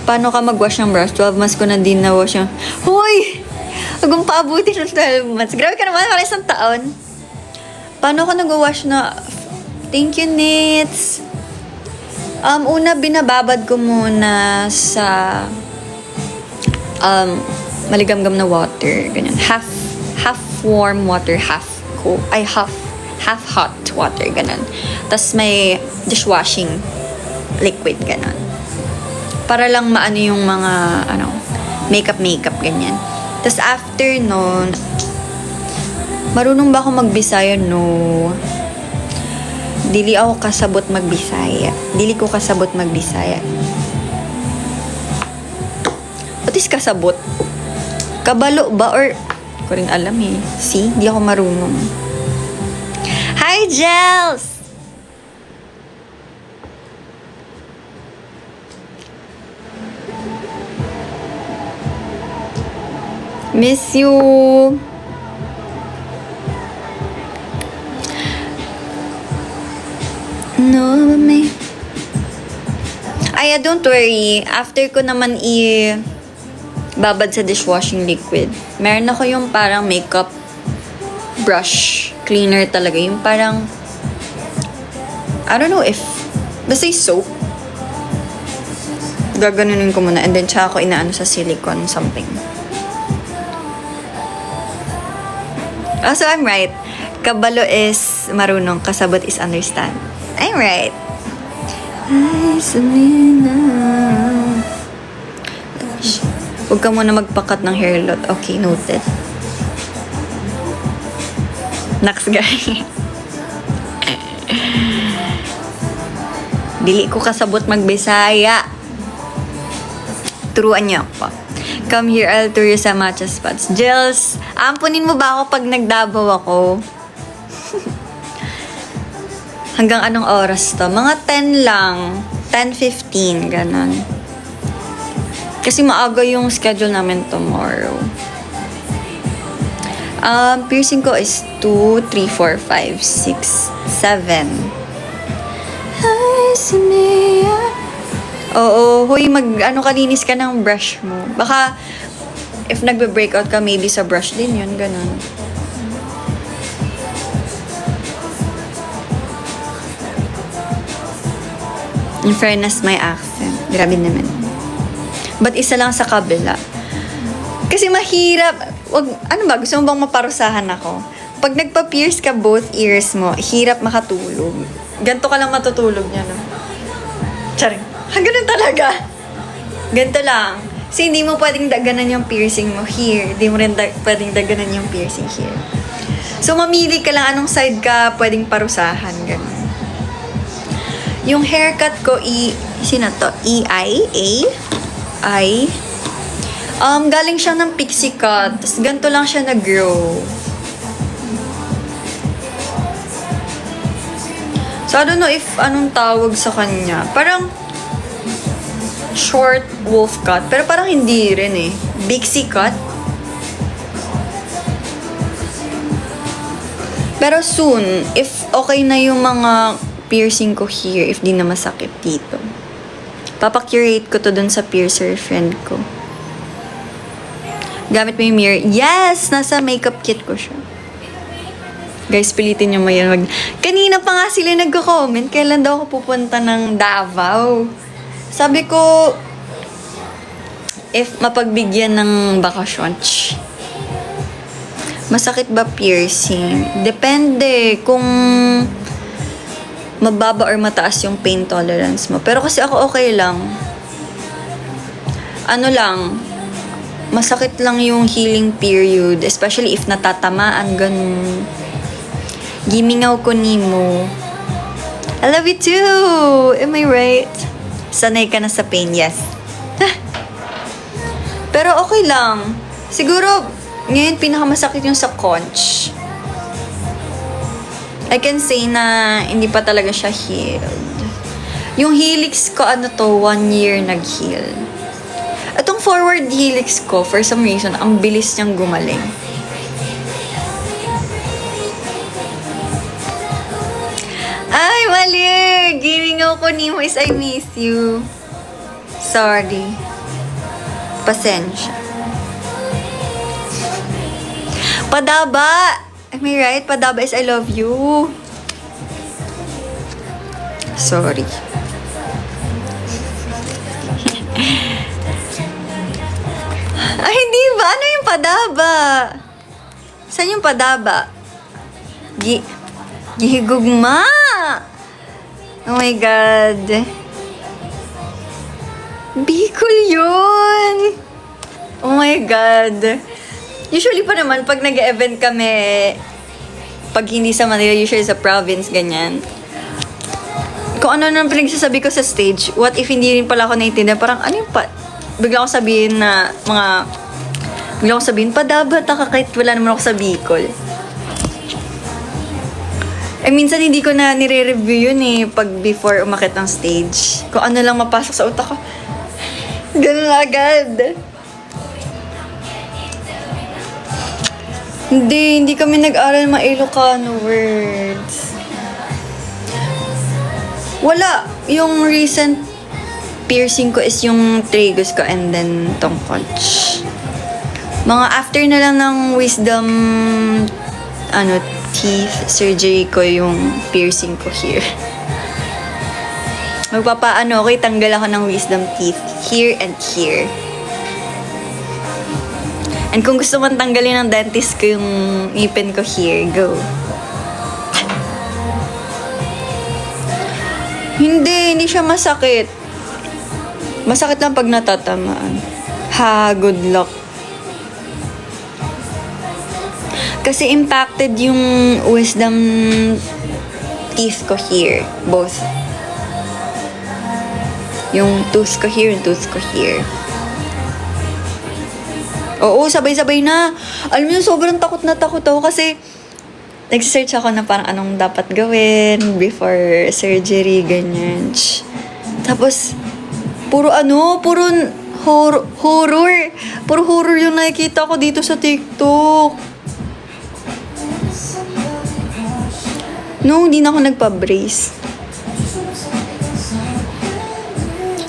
Paano ka mag-wash ng brush? 12 months ko na din na-wash yung... Hoy! Huwag mong paabuti ng 12 months. Grabe ka naman, parang isang taon. Paano ka nag-wash na... Thank you, Nits. Una, binababad ko muna sa... maligamgam na water. Ganyan. Half warm water, half hot water. Ganun. Tapos may dishwashing liquid. Ganun. Para lang maano yung mga, makeup, ganyan. Tapos after nun, marunong ba ako magbisaya? No. Dili ako kasabot magbisaya. Dili ko kasabot magbisaya. What is kasabot? Kabalo ba? Or, ko rin alam eh. See? Di ako marunong. Hi, Jels! Miss you. No, may... Ay, don't worry. After ko naman babad sa dishwashing liquid, meron ako yung parang makeup brush cleaner talaga. Yung parang, I don't know if, basta yung soap. gaganunin ko muna and then tsaka ko inaano sa silicone something. So I'm right. Kabalo is marunong, kasabot is understand. I'm right. Ay, Selena. Huwag ka muna magpakat ng hair lot. Okay, noted. Next guy. Dili ko kasabot magbisaya. Turuan niyo ako. Come here, I'll tour you sa matcha spots. Jels, ampunin mo ba ako pag nagdabaw ako? Hanggang anong oras to? Mga 10 lang. 10:15, ganun. Kasi maaga yung schedule namin tomorrow. Piercing ko is 2, 3, 4, 5, 6, 7. Hi, Samia. Oo, huy, kalinis ka ng brush mo. Baka, if nagbe-breakout ka, maybe sa brush din yun, ganun. In fairness, my accent. Grabe naman. But isa lang sa kabila. Kasi mahirap. Gusto mo bang maparusahan ako? Pag nagpa-pierce ka both ears mo, hirap makatulog. Ganto ka lang matutulog niya, no? Charing. Ganun talaga. Ganto lang. Kasi hindi mo pwedeng daganan yung piercing mo here. Hindi mo rin pwedeng daganan yung piercing here. So, mamili ka lang anong side ka pwedeng parusahan. Ganun. Yung haircut ko, sino to? I. Galing siya ng pixie cut. Tapos ganito lang siya nag-grow. So, I don't know if anong tawag sa kanya. Parang short wolf cut. Pero parang hindi rin eh. Pixie cut. Pero soon, if okay na yung mga piercing ko here, if di na masakit dito, papakurate ko to dun sa piercer friend ko. Gamit mo yung mirror. Yes! Nasa makeup kit ko siya. Guys, pilitin nyo mo yan. Kanina pa nga sila nagko-comment, kailan daw ako pupunta ng Davao. Sabi ko, if mapagbigyan ng bakasyon, masakit ba piercing? Depende kung mababa or mataas yung pain tolerance mo. Pero kasi ako okay lang. Masakit lang yung healing period, especially if natatamaan, ganun. Gimingaw ko nimo. I love you too! Am I right? Sanay ka na sa pain, yes. Pero okay lang. Siguro, ngayon pinakamasakit yung sa conch. I can say na hindi pa talaga siya healed. Yung helix ko, 1 year nag-heal. Itong forward helix ko, for some reason, ang bilis niyang gumaling. Ay, mali! Gimingaw ko ni mo is I miss you. Sorry. Pasensya. Padaba! Am I right? Padaba is I love you. Sorry. Ay, hindi ba? Ano yung padaba? Saan yung padaba? Gihigugma! Oh my God. Bicol yun! Oh my God. Usually pa naman, pag nag-event kami, pag hindi sa Manila, usually sa province, ganyan. Kung ano nang pinagsasabi ko sa stage, what if hindi rin pala ako naiintindihan? Parang, ano yung bigla akong sabihin na bigla akong sabihin, padaba, taka kahit wala naman ako sa Bicol. Minsan hindi ko na nire-review yun eh, pag before umakit ng stage. Kung ano lang mapasok sa utak ko, ganun agad. Hindi kami nag-aral mga Ilocano words. Wala. Yung recent piercing ko is yung tragus ko and then tong conch. Mga after na lang ng wisdom teeth surgery ko yung piercing ko here. Magpapaano ako, tanggal ako ng wisdom teeth. Here and here. And kung gusto mong tanggalin ng dentist ko yung ngipin ko here, go. Hindi siya masakit. Masakit lang pag natatamaan. Ha, good luck. Kasi impacted yung wisdom teeth ko here. Both. Yung tooth ko here, yung tooth ko here. Oo, sabay-sabay na. Alam mo, sobrang takot na takot ako kasi nag-search ako na parang anong dapat gawin before surgery, ganyan. Tapos, puro horror. Puro horror yung nakikita ko dito sa TikTok. No, hindi na ako nagpa-brace.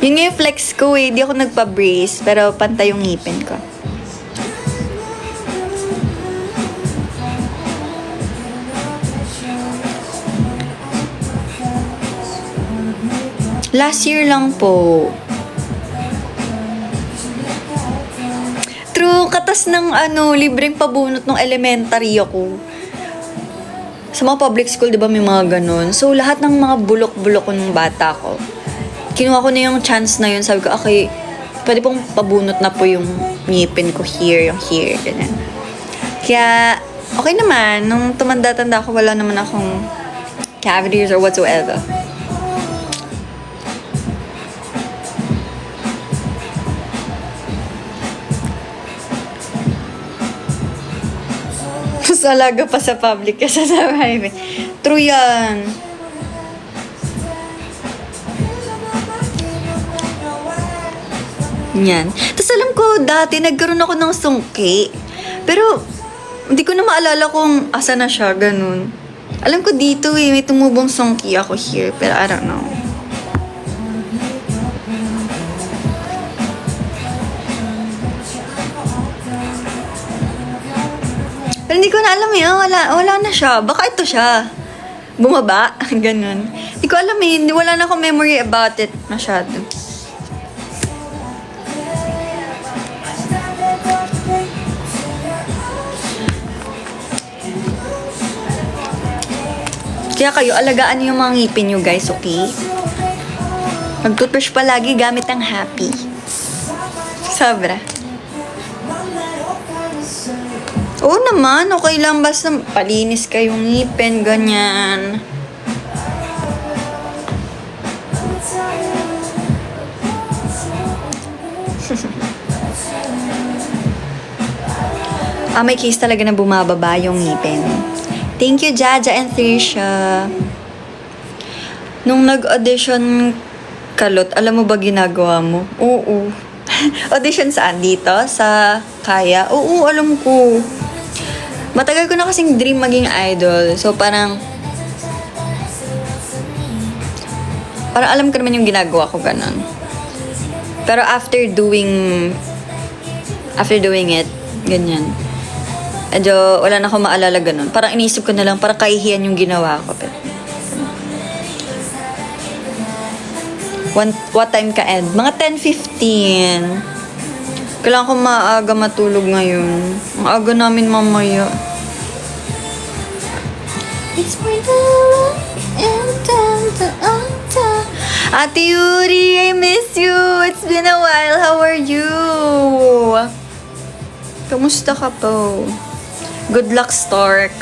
Yun nga yung flex ko eh. Hindi ako nagpa-brace, pero pantay yung ngipin ko. Last year lang po. True, katas ng libreng pabunot ng elementary ako. Sa mga public school, di ba may mga ganun? So, lahat ng mga bulok-bulok ko ng bata ko, kinuha ko na yung chance na yun. Sabi ko, okay, pwede pong pabunot na po yung ngipin ko here, yung here, ganyan. Kaya, okay naman. Nung tumanda-tanda ako, wala naman akong cavities or whatsoever. Alaga pa sa public kasi sa highway. True yan. Yan. Tapos alam ko, dati nagkaroon ako ng sungki. Pero, hindi ko na maalala kung asa na siya, ganun. Alam ko dito may tumubong sungki ako here, pero I don't know. Pero hindi ko na alam wala na siya. Baka ito siya. Bumaba, ganun. Hindi ko alam wala na akong memory about it masyado. Kaya kayo, alagaan niyo yung mga ngipin niyo guys, okay? Mag-toothbrush palagi gamit ang Happy. Sobra. Oo naman, okay lang basta palinis kayong ngipin, ganyan. May case talaga na bumababa yung ngipin. Thank you, Jaja and Trisha. Nung nag-audition kalot, alam mo ba ginagawa mo? Oo. Audition saan? Dito? Sa Kaya? Oo, alam ko. Matagal ko na kasing dream maging idol. So, parang alam ko naman yung ginagawa ko, ganun. Pero after doing it, ganyan. Medyo wala na akong maalala ganun. Parang inisip ko na lang, parang kahihiyan yung ginawa ko. Pero, what time ka end? Mga 10:15. Kailangan ko maaga matulog ngayon. Ang aga namin mamaya. It's my love and Ate Yuri, I miss you. It's been a while. How are you? Kamusta ka po? Good luck, Stark.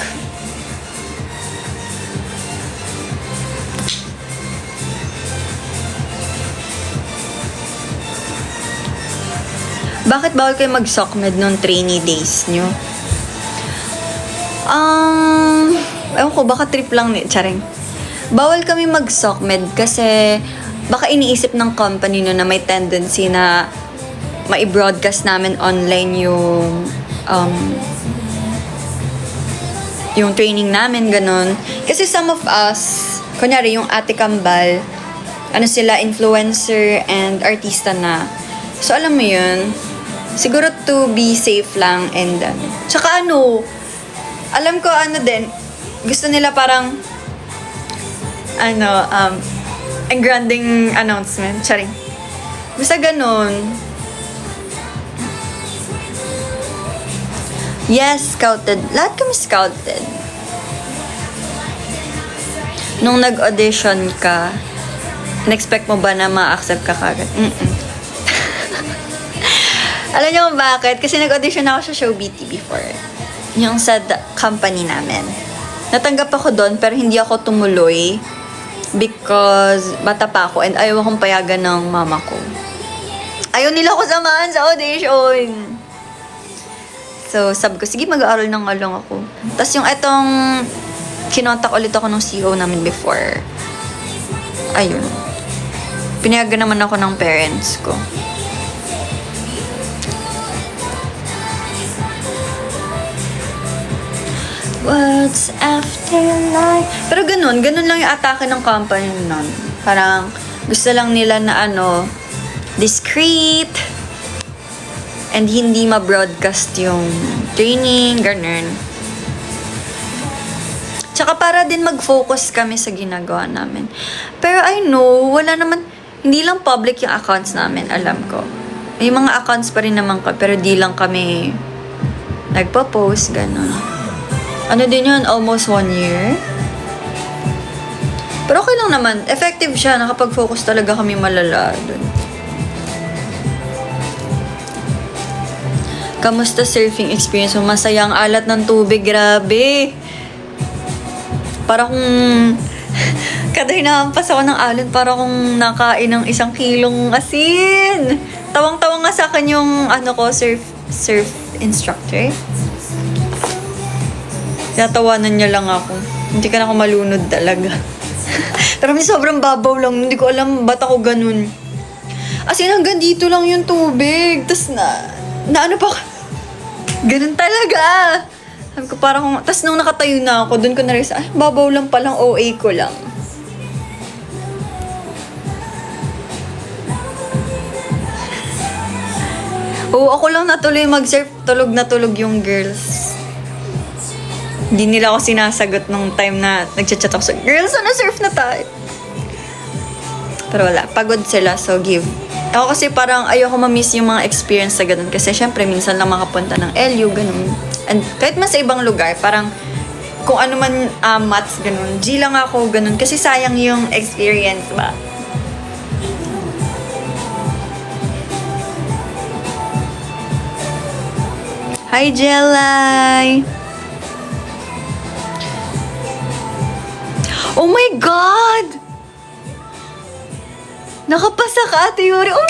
Bakit bawal kayo mag-SOCMED nung trainee days nyo? Ewan ko, baka trip lang ni Charing. Bawal kami mag-SOCMED kasi baka iniisip ng company no na may tendency na mai-broadcast namin online yung training namin, ganun. Kasi some of us, kunyari yung Ate Kambal, sila, influencer and artista na. So, alam mo yun, siguro to be safe lang and tsaka alam ko din, gusto nila parang Ang granding announcement. Charing. Basta ganun. Yes, scouted. Lahat kami scouted. Nung nag-audition ka, in-expect mo ba na ma-accept ka kagad? Alam niyo kung bakit? Kasi nag-audition ako sa Showbiz before. Yung sa company namin. Natanggap ako doon, pero hindi ako tumuloy because bata pa ako and ayaw akong payagan ng mama ko. Ayaw nila ako samahan sa audition. So, sabi ko, sige, mag-aaral ng along ako. Tapos yung etong kinontak ulit ako ng CEO namin before. Ayun. Pinayagan naman ako ng parents ko. What's after life? Pero ganun lang yung atake ng company nun. Parang gusto lang nila na discreet and hindi ma-broadcast yung training, ganun. Tsaka para din mag-focus kami sa ginagawa namin. Pero I know, wala naman, hindi lang public yung accounts namin, alam ko. May mga accounts pa rin naman ka, pero di lang kami nagpa-post, ganun. Ano din yun, almost 1 year. Pero okay lang naman, effective siya, nakapag-focus talaga kami malala dun. Kamusta surfing experience mo? Masaya ang alat ng tubig, grabe. Para kung kada hinahampas ako ng alon, para kung nakain ng 1 kilong asin. Tawang-tawang nga sa akin yung surf instructor. Natawanan niya lang ako. Hindi ka na ako malunod talaga. Pero sobrang babaw lang. Hindi ko alam ba't ako ganun. As in, hanggang dito lang yung tubig. Tapos na ano pa, ganun talaga. Sabi ko parang, tas nung nakatayo na ako, dun ko na-realize, babaw lang palang, OA ko lang. Oo, ako lang natuloy mag-surf, tulog na tulog yung girls. Hindi nila ako sinasagot nung time na nagchat-chat ako sa, girls, surf na tayo? Pero wala, pagod sila, so give. Ako kasi parang ayoko ma-miss yung mga experience sa ganun. Kasi syempre, minsan lang makapunta ng LU, ganun. And kahit man sa ibang lugar, parang kung ano man mats, ganun. G lang ako, ganun. Kasi sayang yung experience ba? Hi, Jelly! Oh my God! Nakapasa ka, Ate Yuri. Oh!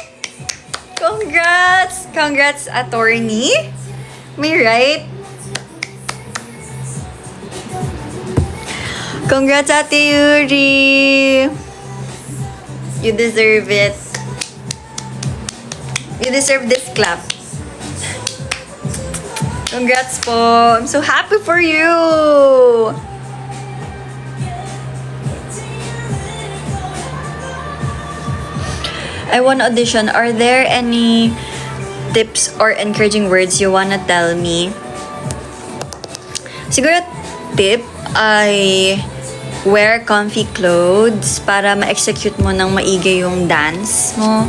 Congrats! Congrats, attorney. May right? Congrats, Ate Yuri. You deserve it. You deserve this clap. Congrats po. I'm so happy for you. I want to audition. Are there any tips or encouraging words you wanna tell me? Siguro tip ay wear comfy clothes para ma-execute mo ng maigi yung dance mo.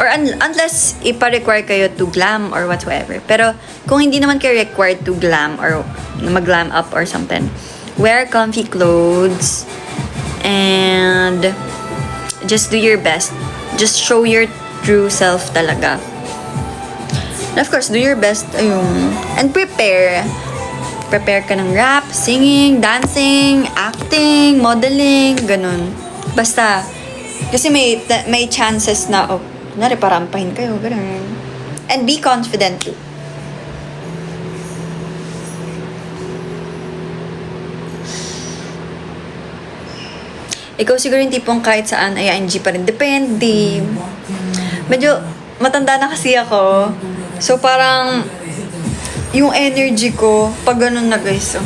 Or unless ipa-require kayo to glam or whatsoever. Pero kung hindi naman kayo required to glam or mag-glam up or something, wear comfy clothes and just do your best. Just show your true self talaga. And of course, do your best. Ayun. And prepare. Prepare ka ng rap, singing, dancing, acting, modeling, ganun. Basta, kasi may chances na, kunwari, parampahin kayo, ganun. And be confident too. Ikaw siguro yung tipong kahit saan ay ING pa rin. Depende. Medyo matanda na kasi ako. So parang yung energy ko pag ganun na guys. So.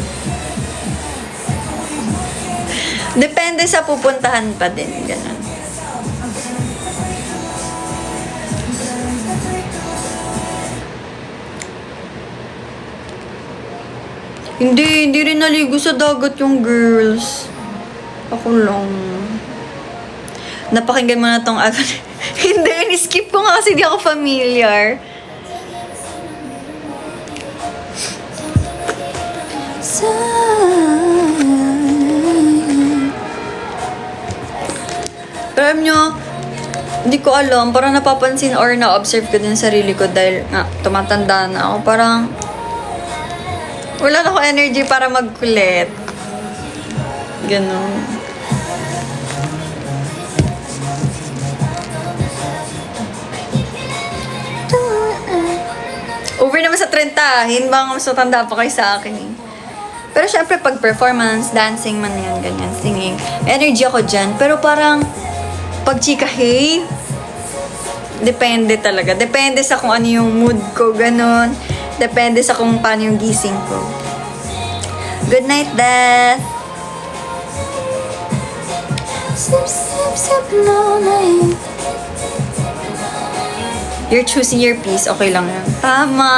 Depende sa pupuntahan pa din. Ganun. Hindi rin naligo sa dagat yung girls. Ako lang. Napakinggan mo na tong Hindi, in-skip ko nga kasi di ako familiar. Pero alam nyo, hindi ko alam, parang napapansin or na-observe ko din sarili ko dahil nga, tumatanda na ako. Parang, wala na ako energy para magkulit. Ganon. Over naman sa 30, baka mas matanda pa kayo sa akin eh. Pero syempre, pag performance, dancing man yan, ganyan, singing, energy ako dyan. Pero parang, pag chika, hey, depende talaga. Depende sa kung ano yung mood ko, ganon. Depende sa kung paano yung gising ko. Good night, Death! Sip, sip, sip, no night. You're choosing your peace, okay lang yan. Tama!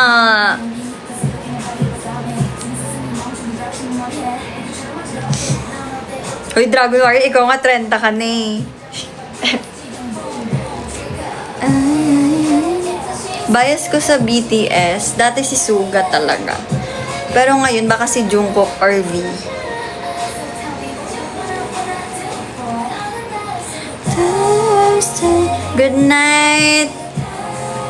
Uy, Dragon Warrior, ikaw nga 30 ka na eh. Bias ko sa BTS, dati si Suga talaga. Pero ngayon, baka si Jungkook or V. Good night!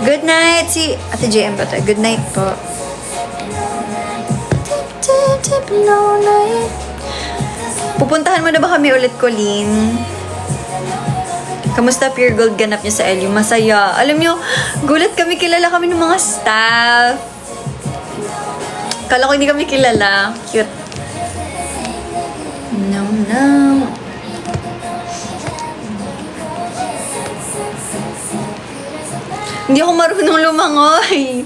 Good night! Si Ate JM ba to? Good night po. Pupuntahan mo na ba kami ulit, Colleen? Kamusta Pure Gold ganap niya sa LU? Masaya. Alam niyo, gulat kami, kilala kami ng mga staff. Kala ko hindi kami kilala. Cute. No, no. Hindi ako marunong lumangoy.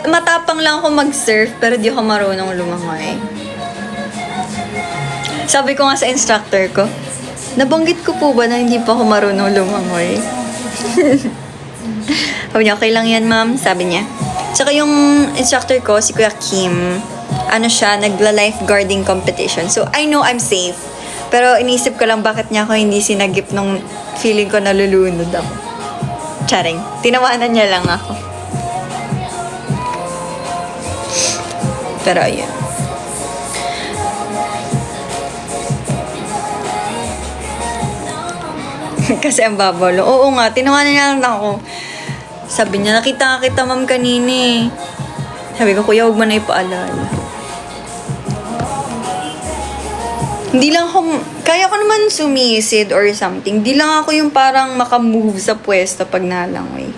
Matapang lang ako mag-surf, pero di ako marunong lumangoy. Sabi ko nga sa instructor ko, nabanggit ko po ba na hindi pa ako marunong lumangoy? Sabi niya, okay lang yan, ma'am. Sabi niya. Tsaka yung instructor ko, si Kuya Kim, ano siya, nagla-lifeguarding competition. So, I know I'm safe. Pero inisip ko lang bakit niya ako hindi sinagip nung feeling ko nalulunod ako. Charing. Tinawanan niya lang ako. Pero ayun. Kasi ang babalo. Oo nga, tinawanan niya lang ako. Sabi niya, nakita kita ma'am kanina eh. Sabi ko, kuya, huwag mo na ipaalala. Hindi lang ako, kaya ko naman sumisid or something. Hindi lang ako yung parang makamove sa pwesto pag nalangoy.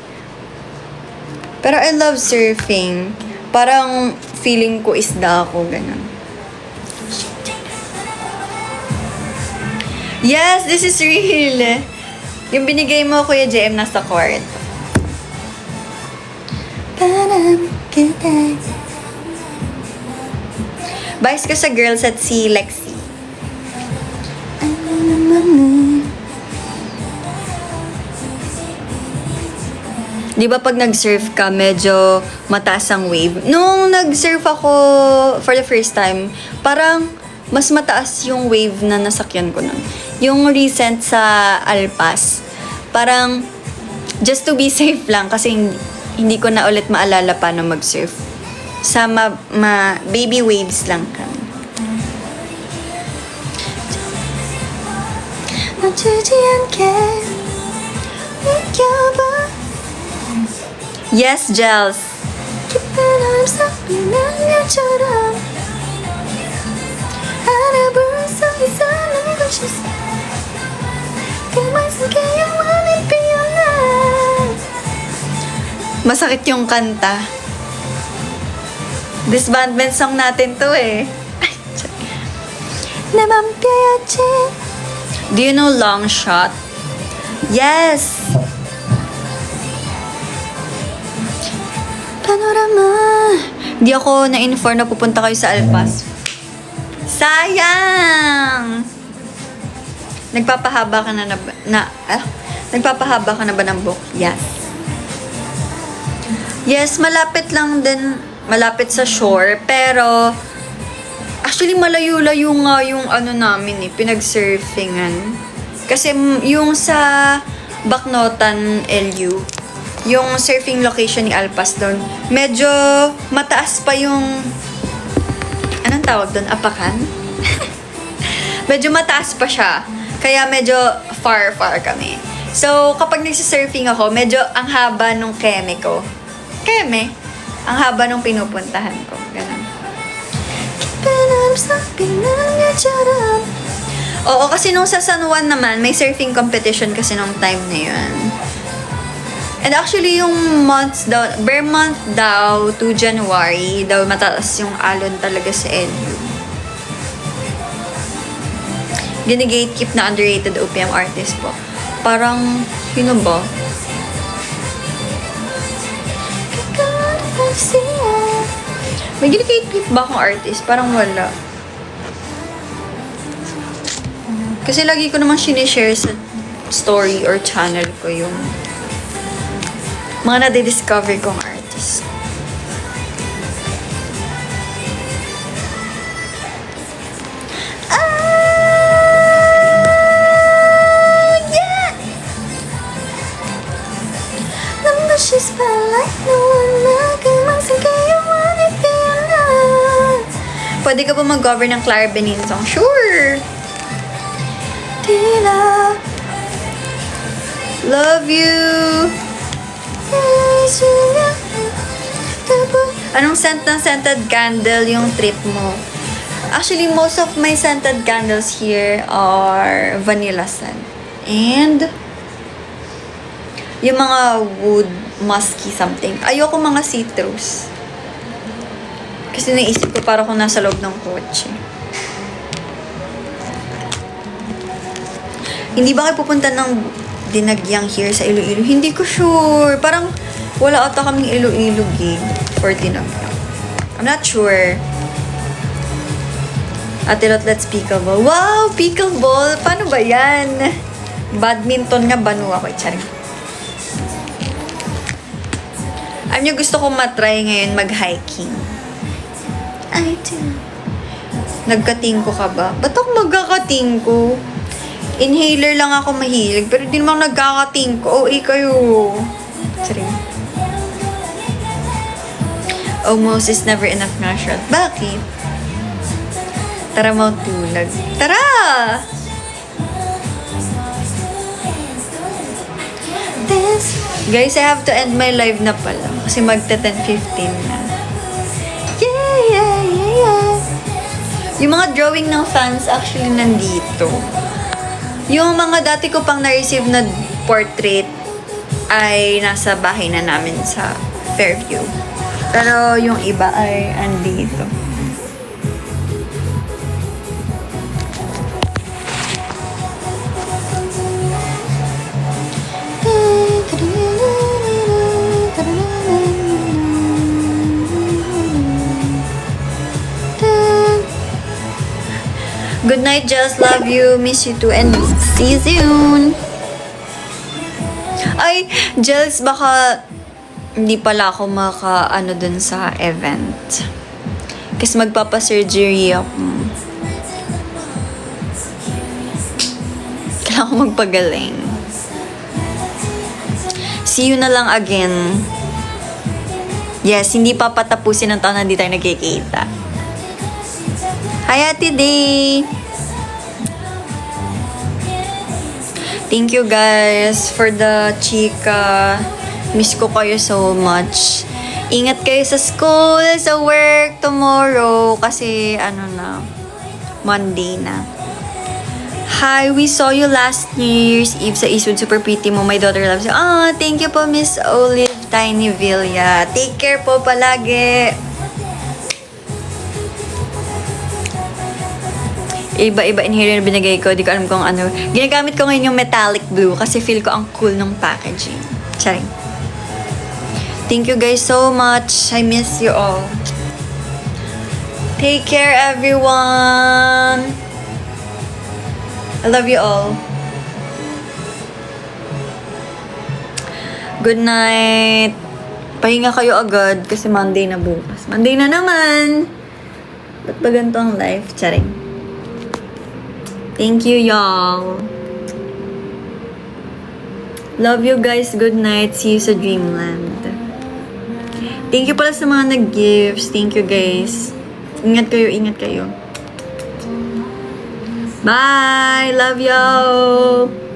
Pero I love surfing. Parang feeling ko isda ako, ganun. Yes, this is real. Yung binigay mo, Kuya JM, nasa court. Bias ko sa girls at si Lexi. Di ba pag nag-surf ka, medyo mataas ang wave? Nung nag-surf ako for the first time, parang mas mataas yung wave na nasakyan ko nun. Yung recent sa Alpas, parang just to be safe lang kasi hindi ko na ulit maalala paano mag-surf. Sa baby waves lang kami. Yes, Gels. Masakit yung kanta. Disbandment song natin to eh. Do you know Long Shot? Yes! Panorama. Di ako na-inform na pupunta kayo sa Alpas. Sayang! Nagpapahaba ka nagpapahaba ka na ba ng book? Yes. Yes, malapit lang din. Malapit sa shore. Pero, Actually, malayo-layo nga yung ano namin eh, pinag-surfingan. Kasi yung sa Bacnotan, LU, yung surfing location ni Alpas doon, medyo mataas pa yung, anong tawag doon? Apakan? Medyo mataas pa siya. Kaya medyo far kami. So, kapag nagsisurfing ako, medyo ang haba nung keme ko. Keme? Ang haba nung pinupuntahan ko. Ganun. Oo, kasi nung sa San Juan naman, may surfing competition kasi nung time na yun. And actually, yung months daw, bare month daw to January, daw mataas yung alon talaga sa LU. Gini-gatekeep na underrated OPM artist po. Parang, sino ba? May gini-gatekeep ba akong artist? Parang wala. Kasi lagi ko naman sinishare sa story or channel ko yung mga nade-discover kong artist. She's like no one pwede ka ba mag-cover ng Clara Benin song? Sure! Tila, love you. Anong scent ng scented candle yung trip mo? Actually, most of my scented candles here are vanilla scent. And yung mga wood, musky something. Ayoko mga citrus. Kasi naisip ko para kung nasa loob ng kotse. Hindi ba kayo pupunta ng dinagyang here sa Iloilo? Hindi ko sure. Parang wala ata kaming Iloilo gig for dinagyang. I'm not sure. Ate Lot, let's pickleball. Wow! Pickleball! Paano ba yan? Badminton nga, banu ako. Charing. Alam niyo, gusto kong matry ngayon mag-hiking. I do. Nagkatingko ka ba? Ba't ako magkakatingko? Inhaler lang ako mahilig, pero di naman nagkakatingko. OA kayo. Sorry. Almost is never enough natural. Bakit? Tara mo tulag. Tara! Guys, I have to end my live na pala. Kasi magta-10:15 na. Yeah. Yung mga drawing ng fans actually nandito. Yung mga dati ko pang na-receive na portrait ay nasa bahay na namin sa Fairview. Pero yung iba ay andito. Good night, just love you, miss you too, and see you soon. Ay, Jels, baka hindi pala ako maka-ano dun sa event. Kasi magpapa-surgery ako. Kailangan ko magpagaling. See you na lang again. Yes, hindi pa patapusin ang taon na hindi tayo nagkikita. Hi, Ate Day! Thank you guys for the chika. Miss ko kayo so much. Ingat kayo sa school, sa work tomorrow. Kasi Monday na. Hi, we saw you last New Year's Eve sa Eastwood. Super pretty mo. My daughter loves you. Thank you po, Miss Olive Tiny Villa. Take care po palagi. Iba-iba inhaler na binigay ko. Di ko alam kung ano. Ginagamit ko ngayon yung metallic blue kasi feel ko ang cool ng packaging. Charing. Thank you guys so much. I miss you all. Take care, everyone. I love you all. Good night. Pahinga kayo agad kasi Monday na bukas. Monday na naman. Ba't ba ganito ang life? Charing. Thank you, y'all. Love you guys. Good night. See you sa Dreamland. Thank you pala sa mga nag-gifts. Thank you, guys. Ingat kayo, ingat kayo. Bye! Love y'all!